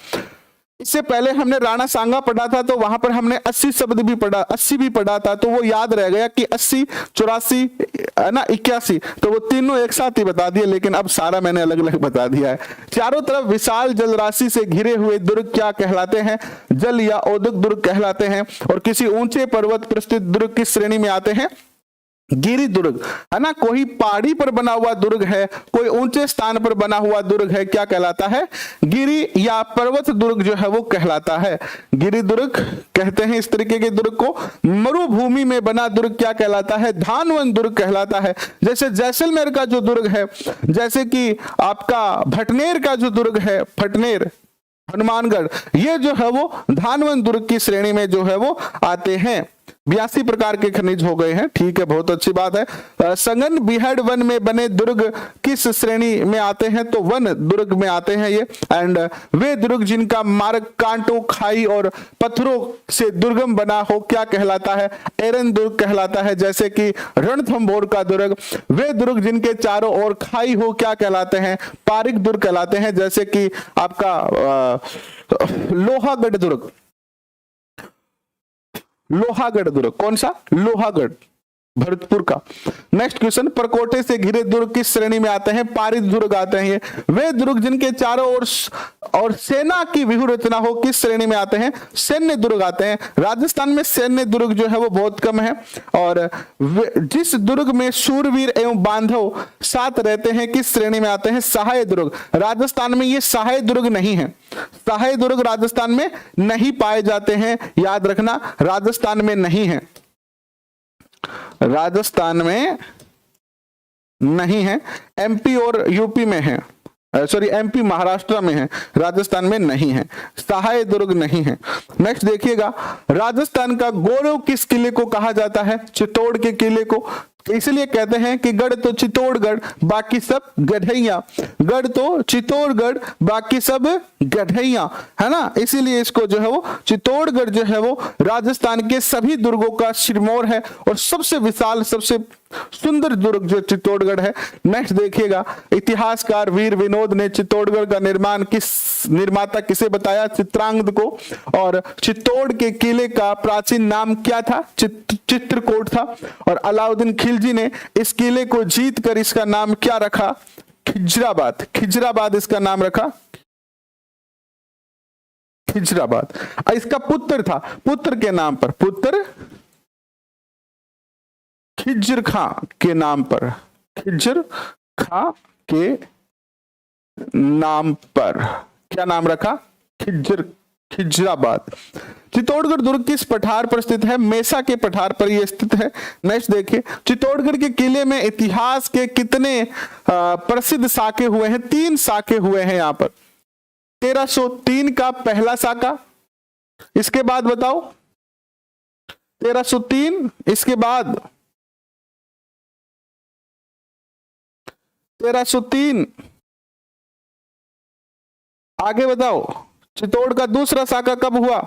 इससे पहले हमने राणा सांगा पढ़ा था, तो वहां पर हमने 80 शब्द भी पढ़ा, 80 भी पढ़ा था, तो वो याद रह गया कि 80, 84 है ना, 81, तो वो तीनों एक साथ ही बता दिए। लेकिन अब सारा मैंने अलग अलग बता दिया है। चारों तरफ विशाल जलराशि से घिरे हुए दुर्ग क्या कहलाते हैं? जल या औद्योगिक दुर्ग कहलाते हैं। और किसी ऊंचे पर्वत पर स्थित दुर्ग किस श्रेणी में आते हैं? गिरि दुर्ग, है ना। कोई पहाड़ी पर बना हुआ दुर्ग है, कोई ऊंचे स्थान पर बना हुआ दुर्ग है, क्या कहलाता है? गिरि या पर्वत दुर्ग जो है वो कहलाता है। गिरि दुर्ग कहते हैं इस तरीके के दुर्ग को। मरुभूमि में बना दुर्ग क्या कहलाता है? धानवन दुर्ग कहलाता है। जैसे जैसलमेर का जो दुर्ग है, जैसे कि आपका भटनेर का जो दुर्ग है, भटनेर, हनुमानगढ़, ये जो है वो धानवन दुर्ग की श्रेणी में जो है वो आते हैं। 82 प्रकार के खनिज हो गए हैं, ठीक है, बहुत अच्छी बात है। संगन बिहड़ वन में बने दुर्ग किस श्रेणी में आते हैं? तो वन दुर्ग में आते हैं ये। एंड वे दुर्ग जिनका मार्ग कांटों, खाई और पत्थरों से दुर्गम बना हो क्या कहलाता है? एरन दुर्ग कहलाता है। जैसे कि रणथंभौर का दुर्ग। वे दुर्ग जिनके चारों ओर खाई हो क्या कहलाते हैं? पारिक दुर्ग कहलाते हैं। जैसे कि आपका लोहागढ़ दुर्ग, लोहागढ़ दुर्ग, कौन सा? लोहागढ़, भरतपुर का। नेक्स्ट क्वेश्चन, परकोटे से घिरे दुर्ग किस श्रेणी में आते हैं? पारित दुर्ग आते हैं ये। वे दुर्ग जिनके चारों ओर और सेना की व्यूह रचना हो किस श्रेणी में आते हैं? सैन्य दुर्ग आते हैं। राजस्थान में सैन्य दुर्ग जो है वो बहुत कम है। और जिस दुर्ग में शूरवीर एवं बांधव साथ रहते हैं किस श्रेणी में आते हैं? सहाय दुर्ग। राजस्थान में ये सहाय दुर्ग नहीं है, सहाय दुर्ग राजस्थान में नहीं पाए जाते हैं, याद रखना, राजस्थान में नहीं है, राजस्थान में नहीं है। एमपी और यूपी में है, सॉरी एमपी महाराष्ट्र में है, राजस्थान में नहीं है, सहाय दुर्ग नहीं है। नेक्स्ट देखिएगा, राजस्थान का गौरव किस किले को कहा जाता है? चित्तौड़ के किले को। इसलिए कहते हैं कि गढ़ तो चित्तौड़गढ़, बाकी सब गढ़ैया। गढ़ तो चित्तौड़गढ़, बाकी सब गढ़ैया, है ना। इसीलिए इसको जो है वो चित्तौड़गढ़ जो है वो राजस्थान के सभी दुर्गों का सिरमौर है और सबसे विशाल, सबसे सुंदर दुर्ग जो चित्तौड़गढ़ है। नेक्स्ट देखिएगा, इतिहासकार वीर विनोद ने चित्तौड़गढ़ का निर्माता किसे बताया? चित्रांगद को। और चित्तौड़ के किले का प्राचीन नाम क्या था? चित्रकूट था। और अलाउद्दीन खिलजी ने इस किले को जीत कर इसका नाम क्या रखा? खिजराबाद। खिजराबाद इसका नाम रखा, खिजराबाद। इसका पुत्र था, पुत्र के नाम पर, पुत्र खिज्र खां के नाम पर, खिज्र खां के नाम पर क्या नाम रखा? खिजराबाद। चित्तौड़गढ़ दुर्ग किस पठार पर स्थित है? मेसा के पठार पर यह स्थित है। नेक्स्ट देखिए, चित्तौड़गढ़ के किले में इतिहास के कितने प्रसिद्ध साके हुए हैं? 3 साके हुए हैं यहाँ पर। 1303 का पहला साका, इसके बाद बताओ 1303, इसके बाद 1303, आगे बताओ चित्तौड़ का दूसरा साका कब हुआ?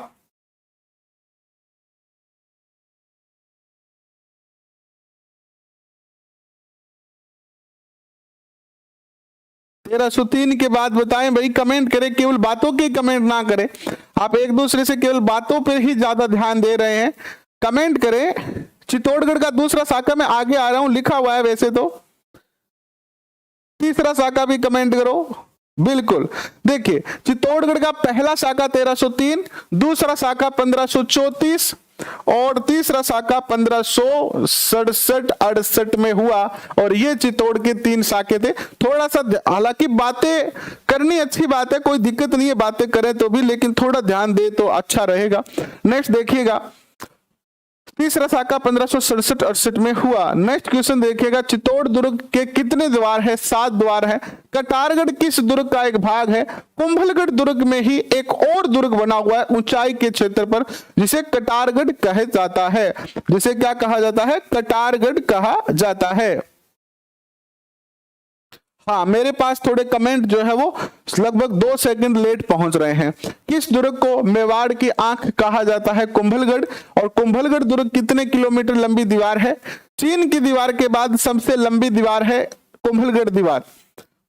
तेरह सौ तीन के बाद बताएं भाई, कमेंट करें, केवल बातों के कमेंट ना करें। आप एक दूसरे से केवल बातों पर ही ज्यादा ध्यान दे रहे हैं, कमेंट करें। चित्तौड़गढ़ का दूसरा साका, मैं आगे आ रहा हूं, लिखा हुआ है वैसे तो। तीसरा साका भी कमेंट करो, बिल्कुल। देखिए, चित्तौड़गढ़ का पहला साका 1303, दूसरा साका 1534 और तीसरा साका 1567-68 में हुआ। और ये चित्तौड़ के 3 साके थे। थोड़ा सा, हालांकि बातें करनी अच्छी बात है, कोई दिक्कत नहीं है बातें करें तो भी, लेकिन थोड़ा ध्यान दे तो अच्छा रहेगा। नेक्स्ट देखिएगा, तीसरा साका 1567-68 में हुआ। नेक्स्ट क्वेश्चन देखिएगा, चित्तौड़ दुर्ग के कितने द्वार है? 7 द्वार है। कटारगढ़ किस दुर्ग का एक भाग है? कुंभलगढ़ दुर्ग में ही एक और दुर्ग बना हुआ है ऊंचाई के क्षेत्र पर, जिसे कटारगढ़ कहा जाता है। जिसे क्या कहा जाता है? कटारगढ़ कहा जाता है। हाँ, मेरे पास थोड़े कमेंट जो है वो लगभग 2 सेकंड लेट पहुंच रहे हैं। किस दुर्ग को मेवाड़ की आंख कहा जाता है? कुंभलगढ़। और कुंभलगढ़ दुर्ग कितने किलोमीटर लंबी दीवार है? चीन की दीवार के बाद सबसे लंबी दीवार है कुंभलगढ़ दीवार।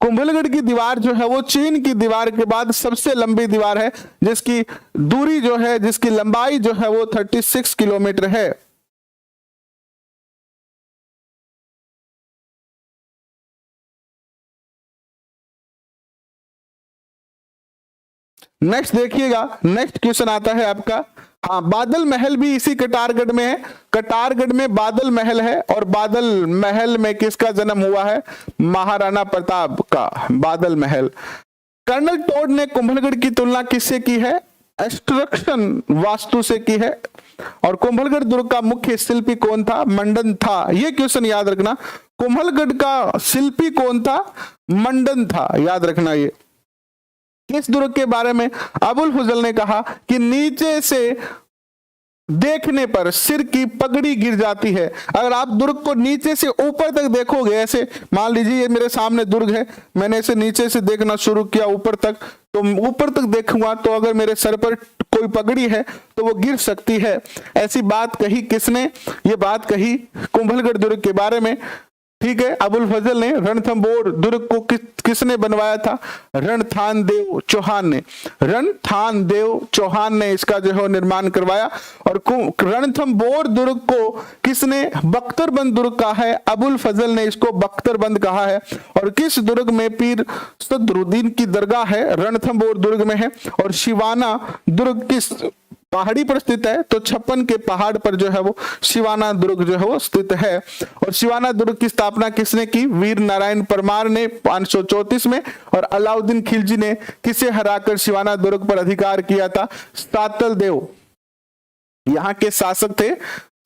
कुंभलगढ़ की दीवार जो है वो चीन की दीवार के बाद सबसे लंबी दीवार है, जिसकी दूरी जो है, जिसकी लंबाई जो है वो 36 किलोमीटर है। नेक्स्ट देखिएगा, नेक्स्ट क्वेश्चन आता है आपका, हाँ, बादल महल भी इसी कटारगढ़ में है। कटारगढ़ में बादल महल है, और बादल महल में किसका जन्म हुआ है? महाराणा प्रताप का बादल महल। कर्नल टोड ने कुंभलगढ़ की तुलना किससे की है? एस्ट्रक्शन वास्तु से की है। और कुंभलगढ़ दुर्ग का मुख्य शिल्पी कौन था? मंडन था। यह क्वेश्चन याद रखना, कुंभलगढ़ का शिल्पी कौन था? मंडन था, याद रखना। ये किस दुर्ग के बारे में अबुल फजल ने कहा कि नीचे से देखने पर सिर की पगड़ी गिर जाती है? अगर आप दुर्ग को नीचे से ऊपर तक देखोगे, ऐसे मान लीजिए ये मेरे सामने दुर्ग है, मैंने इसे नीचे से देखना शुरू किया ऊपर तक, तो ऊपर तक देखूंगा तो अगर मेरे सर पर कोई पगड़ी है तो वो गिर सकती है। ऐसी बात कही किसने? ये बात कही कुंभलगढ़ दुर्ग के बारे में, ठीक है, अबुल फजल ने। रणथंबोर दुर्ग को किसने बनवाया था? रणथानदेव चौहान ने। रणथानदेव चौहान ने इसका जो है निर्माण करवाया। और रणथंबोर दुर्ग को किसने बख्तरबंद दुर्ग कहा है? अबुल फजल ने इसको बख्तरबंद कहा है। और किस दुर्ग में पीर सदरुद्दीन की दरगाह है? रणथंबोर दुर्ग में है। और शिवाना दुर्ग किस पहाड़ी पर स्थित है? तो 56 के पहाड़ पर जो है वो शिवाना दुर्ग जो है वो स्थित है। और शिवाना दुर्ग की स्थापना किसने की? वीर नारायण परमार ने 534 में। और अलाउद्दीन खिलजी ने किसे हराकर शिवाना दुर्ग पर अधिकार किया था? सातल देव, यहाँ के शासक थे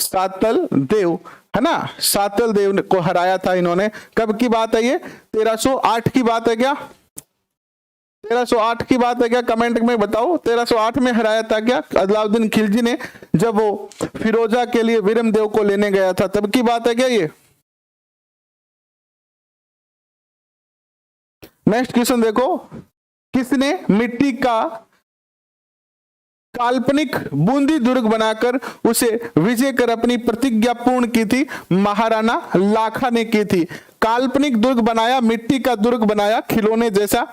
सातल देव, है ना। सातल देव को हराया था इन्होंने। कब की बात है ये? 1308 की बात है क्या? 1308 की बात है क्या? कमेंट में बताओ। 1308 में हराया था क्या अलाउद्दीन खिलजी ने, जब वो फिरोजा के लिए वीरमदेव को लेने गया था, तब की बात है क्या ये? नेक्स्ट क्वेश्चन देखो, किसने मिट्टी का काल्पनिक बूंदी दुर्ग बनाकर उसे विजय कर अपनी प्रतिज्ञा पूर्ण की थी? महाराणा लाखा ने की थी। काल्पनिक दुर्ग बनाया, मिट्टी का दुर्ग बनाया खिलौने जैसा,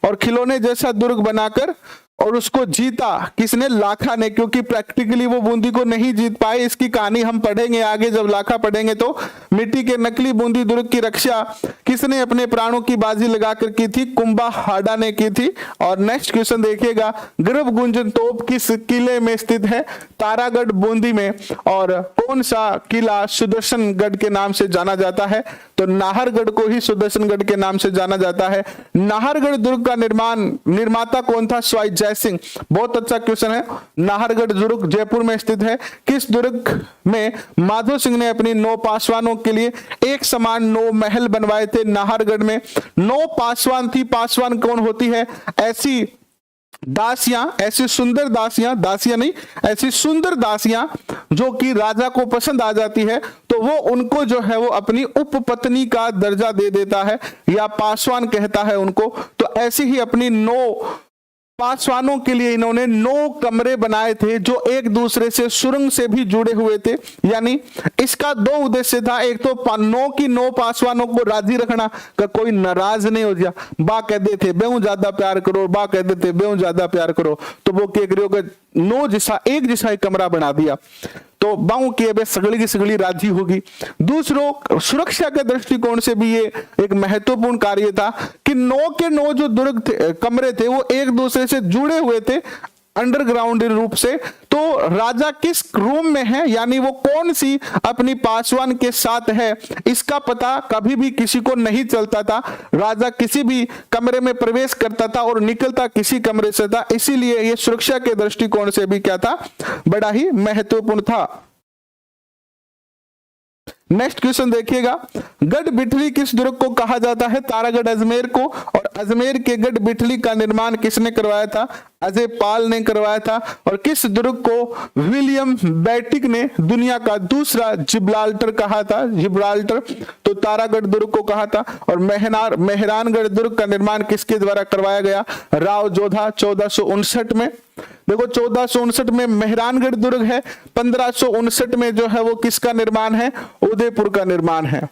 और खिलौने जैसा दुर्ग बनाकर और उसको जीता किसने? लाखा ने, क्योंकि प्रैक्टिकली वो बूंदी को नहीं जीत पाए। इसकी कहानी हम पढ़ेंगे आगे, जब लाखा पढ़ेंगे तो। मिट्टी के नकली बूंदी दुर्ग की रक्षा किसने अपने प्राणों की बाजी लगाकर की थी? कुंभा हाडा ने की थी। और नेक्स्ट क्वेश्चन देखिएगा, गर्भ गुंजन तोप किस किले में स्थित है? तारागढ़ बूंदी में। और कौन सा किला सुदर्शनगढ़ के नाम से जाना जाता है? तो नाहरगढ़ को ही सुदर्शनगढ़ के नाम से जाना जाता है। नाहरगढ़ दुर्ग का निर्माता कौन था? स्वाई जय सिंह। बहुत अच्छा क्वेश्चन है। नाहरगढ़ दुर्ग जयपुर में स्थित है। किस दुर्ग में माधो सिंह ने अपनी 9 पासवानों के लिए एक समान 9 महल बनवाए थे? नाहरगढ़ में 9 पासवान थी। पासवान कौन होती है? ऐसी दासियां, ऐसी सुंदर दासियां, दासियां नहीं, ऐसी सुंदर दासियां जो कि राजा को पसंद आ जाती है, तो वो उनको जो है वो अपनी उपपत्नी का दर्जा दे देता है, या पासवान कहता है उनको। तो ऐसी ही अपनी 9 पासवानों के लिए इन्होंने 9 कमरे बनाए थे, जो एक दूसरे से सुरंग से भी जुड़े हुए थे। यानी इसका 2 उद्देश्य था। एक तो 9 की 9 पासवानों को राजी रखना कि कोई नाराज नहीं हो जाए। बा कहते थे बेहू ज्यादा प्यार करो, बा कहते थे बेहू ज्यादा प्यार करो, तो वो क्या करियो 9 जैसा एक जैसा एक कमरा बना दिया, तो बाऊ की अब सगड़ी की सगड़ी राजी होगी। दूसरों सुरक्षा के दृष्टिकोण से भी ये एक महत्वपूर्ण कार्य था कि 9 के 9 जो दुर्ग थे, कमरे थे, वो एक दूसरे से जुड़े हुए थे अंडरग्राउंड रूप से। तो राजा किस रूम में है, यानी वो कौन सी अपनी पासवान के साथ है, इसका पता कभी भी किसी को नहीं चलता था। राजा किसी भी कमरे में प्रवेश करता था और निकलता किसी कमरे से था। इसीलिए ये सुरक्षा के दृष्टिकोण से भी क्या था? बड़ा ही महत्वपूर्ण था। नेक्स्ट क्वेश्चन देखिएगा, गढ़ बिठरी किस दुर्ग को कहा जाता है? तारागढ़ अजमेर को। और अजमेर के गढ़ बिठली का निर्माण किसने करवाया था? अजय पाल ने करवाया था। और किस दुर्ग को विलियम बेटिक ने दुनिया का दूसरा जिब्राल्टर कहा था? जिब्राल्टर तो तारागढ़ दुर्ग को कहा था। और मेहरानगढ़ दुर्ग का निर्माण किसके द्वारा करवाया गया? राव जोधा 1459 में। देखो 1459 में मेहरानगढ़ दुर्ग है, 1559 में जो है वो किसका निर्माण है? उदयपुर का निर्माण है।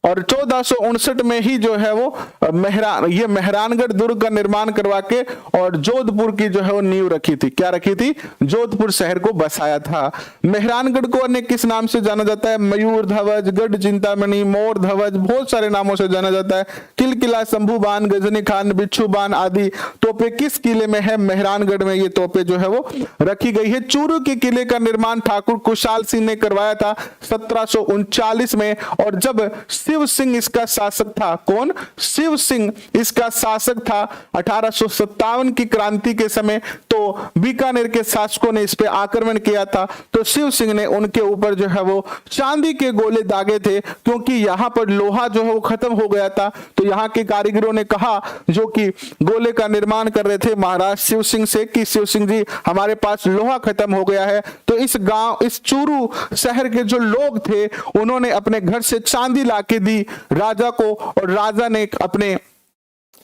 और 1459 में ही जो है वो मेहरानगढ़ दुर्ग का निर्माण करवा के और जोधपुर की जो है वो नींव रखी थी। क्या रखी थी? जोधपुर शहर को बसाया था। मेहरानगढ़ को अन्य किस नाम से जाना जाता है? मयूर ध्वज, गढ़ चिंतामणि, मोर ध्वज, बहुत सारे नामों से जाना जाता है। किलकिला, शंभू बान, गजनी खान, बिच्छू बान आदि तोपे किस किले में है? मेहरानगढ़ में ये तोपे जो है वो रखी गई है। चूरू के किले का निर्माण ठाकुर कुशाल सिंह ने करवाया था 1739 में। और जब शिव सिंह इसका शासक था, कौन? शिव सिंह इसका शासक था 1857 की क्रांति के समय, तो बीकानेर के शासकों ने इस पे आक्रमण किया था, तो शिव सिंह ने उनके ऊपर जो है वो चांदी के गोले दागे थे, क्योंकि यहां पर लोहा जो है वो खत्म हो गया था। तो यहाँ के कारीगरों ने कहा, जो कि गोले का निर्माण कर रहे थे महाराज शिव सिंह से, कि शिव सिंह जी हमारे पास लोहा खत्म हो गया है। तो इस गांव, इस चूरू शहर के जो लोग थे उन्होंने अपने घर से चांदी लाके दी राजा को, और राजा ने अपने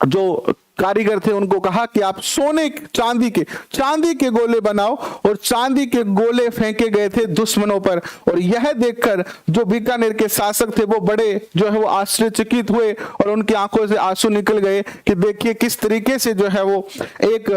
जो कारीगर थे उनको कहा कि आप सोने चांदी के गोले बनाओ, और चांदी के गोले फेंके गए थे दुश्मनों पर। और यह देखकर जो बीकानेर के शासक थे वो बड़े जो है वो आश्चर्यचकित हुए, और उनकी आंखों से आंसू निकल गए कि देखिए किस तरीके से जो है वो एक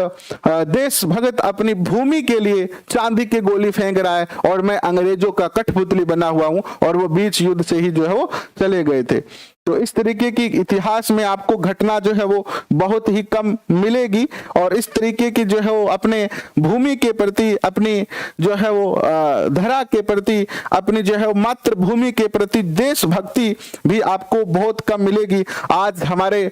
देशभक्त अपनी भूमि के लिए चांदी के गोली फेंक रहा है, और मैं अंग्रेजों का कठपुतली बना हुआ हूं। और वो बीच युद्ध से ही जो है वो चले गए थे। तो इस तरीके की इतिहास में आपको घटना जो है वो बहुत ही कम मिलेगी, और इस तरीके की जो है वो अपने भूमि के प्रति, अपनी जो है वो धरा के प्रति, अपनी जो है वो मातृभूमि के प्रति देशभक्ति भी आपको बहुत कम मिलेगी। आज हमारे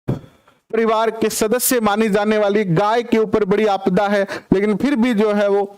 परिवार के सदस्य मानी जाने वाली गाय के ऊपर बड़ी आपदा है, लेकिन फिर भी जो है वो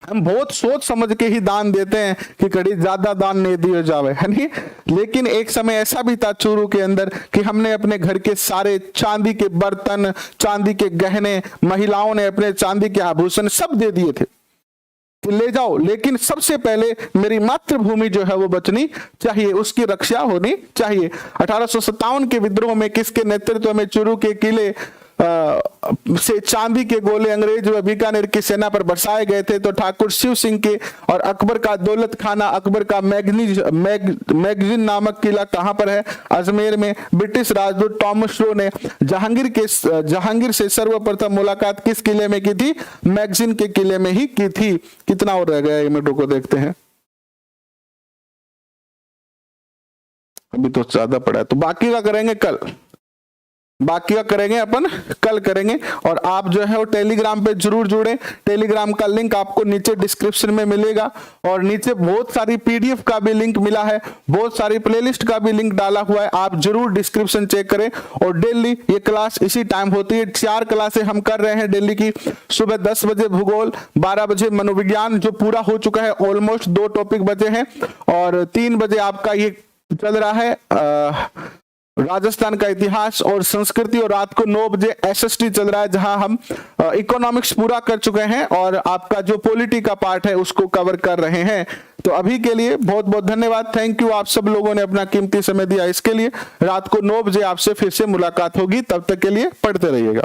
हम बहुत सोच समझ के ही दान देते हैं कि कड़ी ज्यादा दान नहीं दिया जावे, है नहीं। लेकिन एक समय ऐसा भी था चूरू के अंदर कि हमने अपने घर के सारे चांदी के बर्तन, चांदी के गहने, महिलाओं ने अपने चांदी के आभूषण सब दे दिए थे कि ले जाओ, लेकिन सबसे पहले मेरी मातृभूमि जो है वो बचनी चाहिए, उसकी रक्षा होनी चाहिए। 1857 के विद्रोह में किसके नेतृत्व में चूरू के किले से चांदी के गोले अंग्रेज व बीकानेर की सेना पर बरसाए गए थे? तो ठाकुर शिव सिंह के और अकबर का दौलत खाना, अकबर का मैगजीन नामक किला कहां पर है? अजमेर में। ब्रिटिश राजदूत टॉमस रो ने जहांगीर से सर्वप्रथम मुलाकात किस किले में की थी? मैगजीन के किले में ही की थी। कितना और रह गया मिनटों को देखते हैं, अभी तो ज्यादा पड़ा है, तो बाकी का करेंगे कल, बाकी का करेंगे अपन कल करेंगे। और आप जो है वो टेलीग्राम पे जरूर जुड़े। टेलीग्राम का लिंक आपको नीचे डिस्क्रिप्शन में मिलेगा, और नीचे बहुत सारी पीडीएफ का भी लिंक मिला है, बहुत सारी प्लेलिस्ट का भी लिंक डाला हुआ है, आप जरूर डिस्क्रिप्शन चेक करें। और डेली ये क्लास इसी टाइम होती है, 4 क्लासें हम कर रहे हैं डेली की। सुबह 10 बजे भूगोल, 12 बजे मनोविज्ञान जो पूरा हो चुका है, ऑलमोस्ट 2 टॉपिक बचे हैं, और 3 बजे आपका ये चल रहा है राजस्थान का इतिहास और संस्कृति, और रात को 9 बजे एसएसटी चल रहा है, जहां हम इकोनॉमिक्स पूरा कर चुके हैं और आपका जो पॉलिटी का पार्ट है उसको कवर कर रहे हैं। तो अभी के लिए बहुत बहुत धन्यवाद, थैंक यू, आप सब लोगों ने अपना कीमती समय दिया इसके लिए। रात को 9 बजे आपसे फिर से मुलाकात होगी, तब तक के लिए पढ़ते रहिएगा।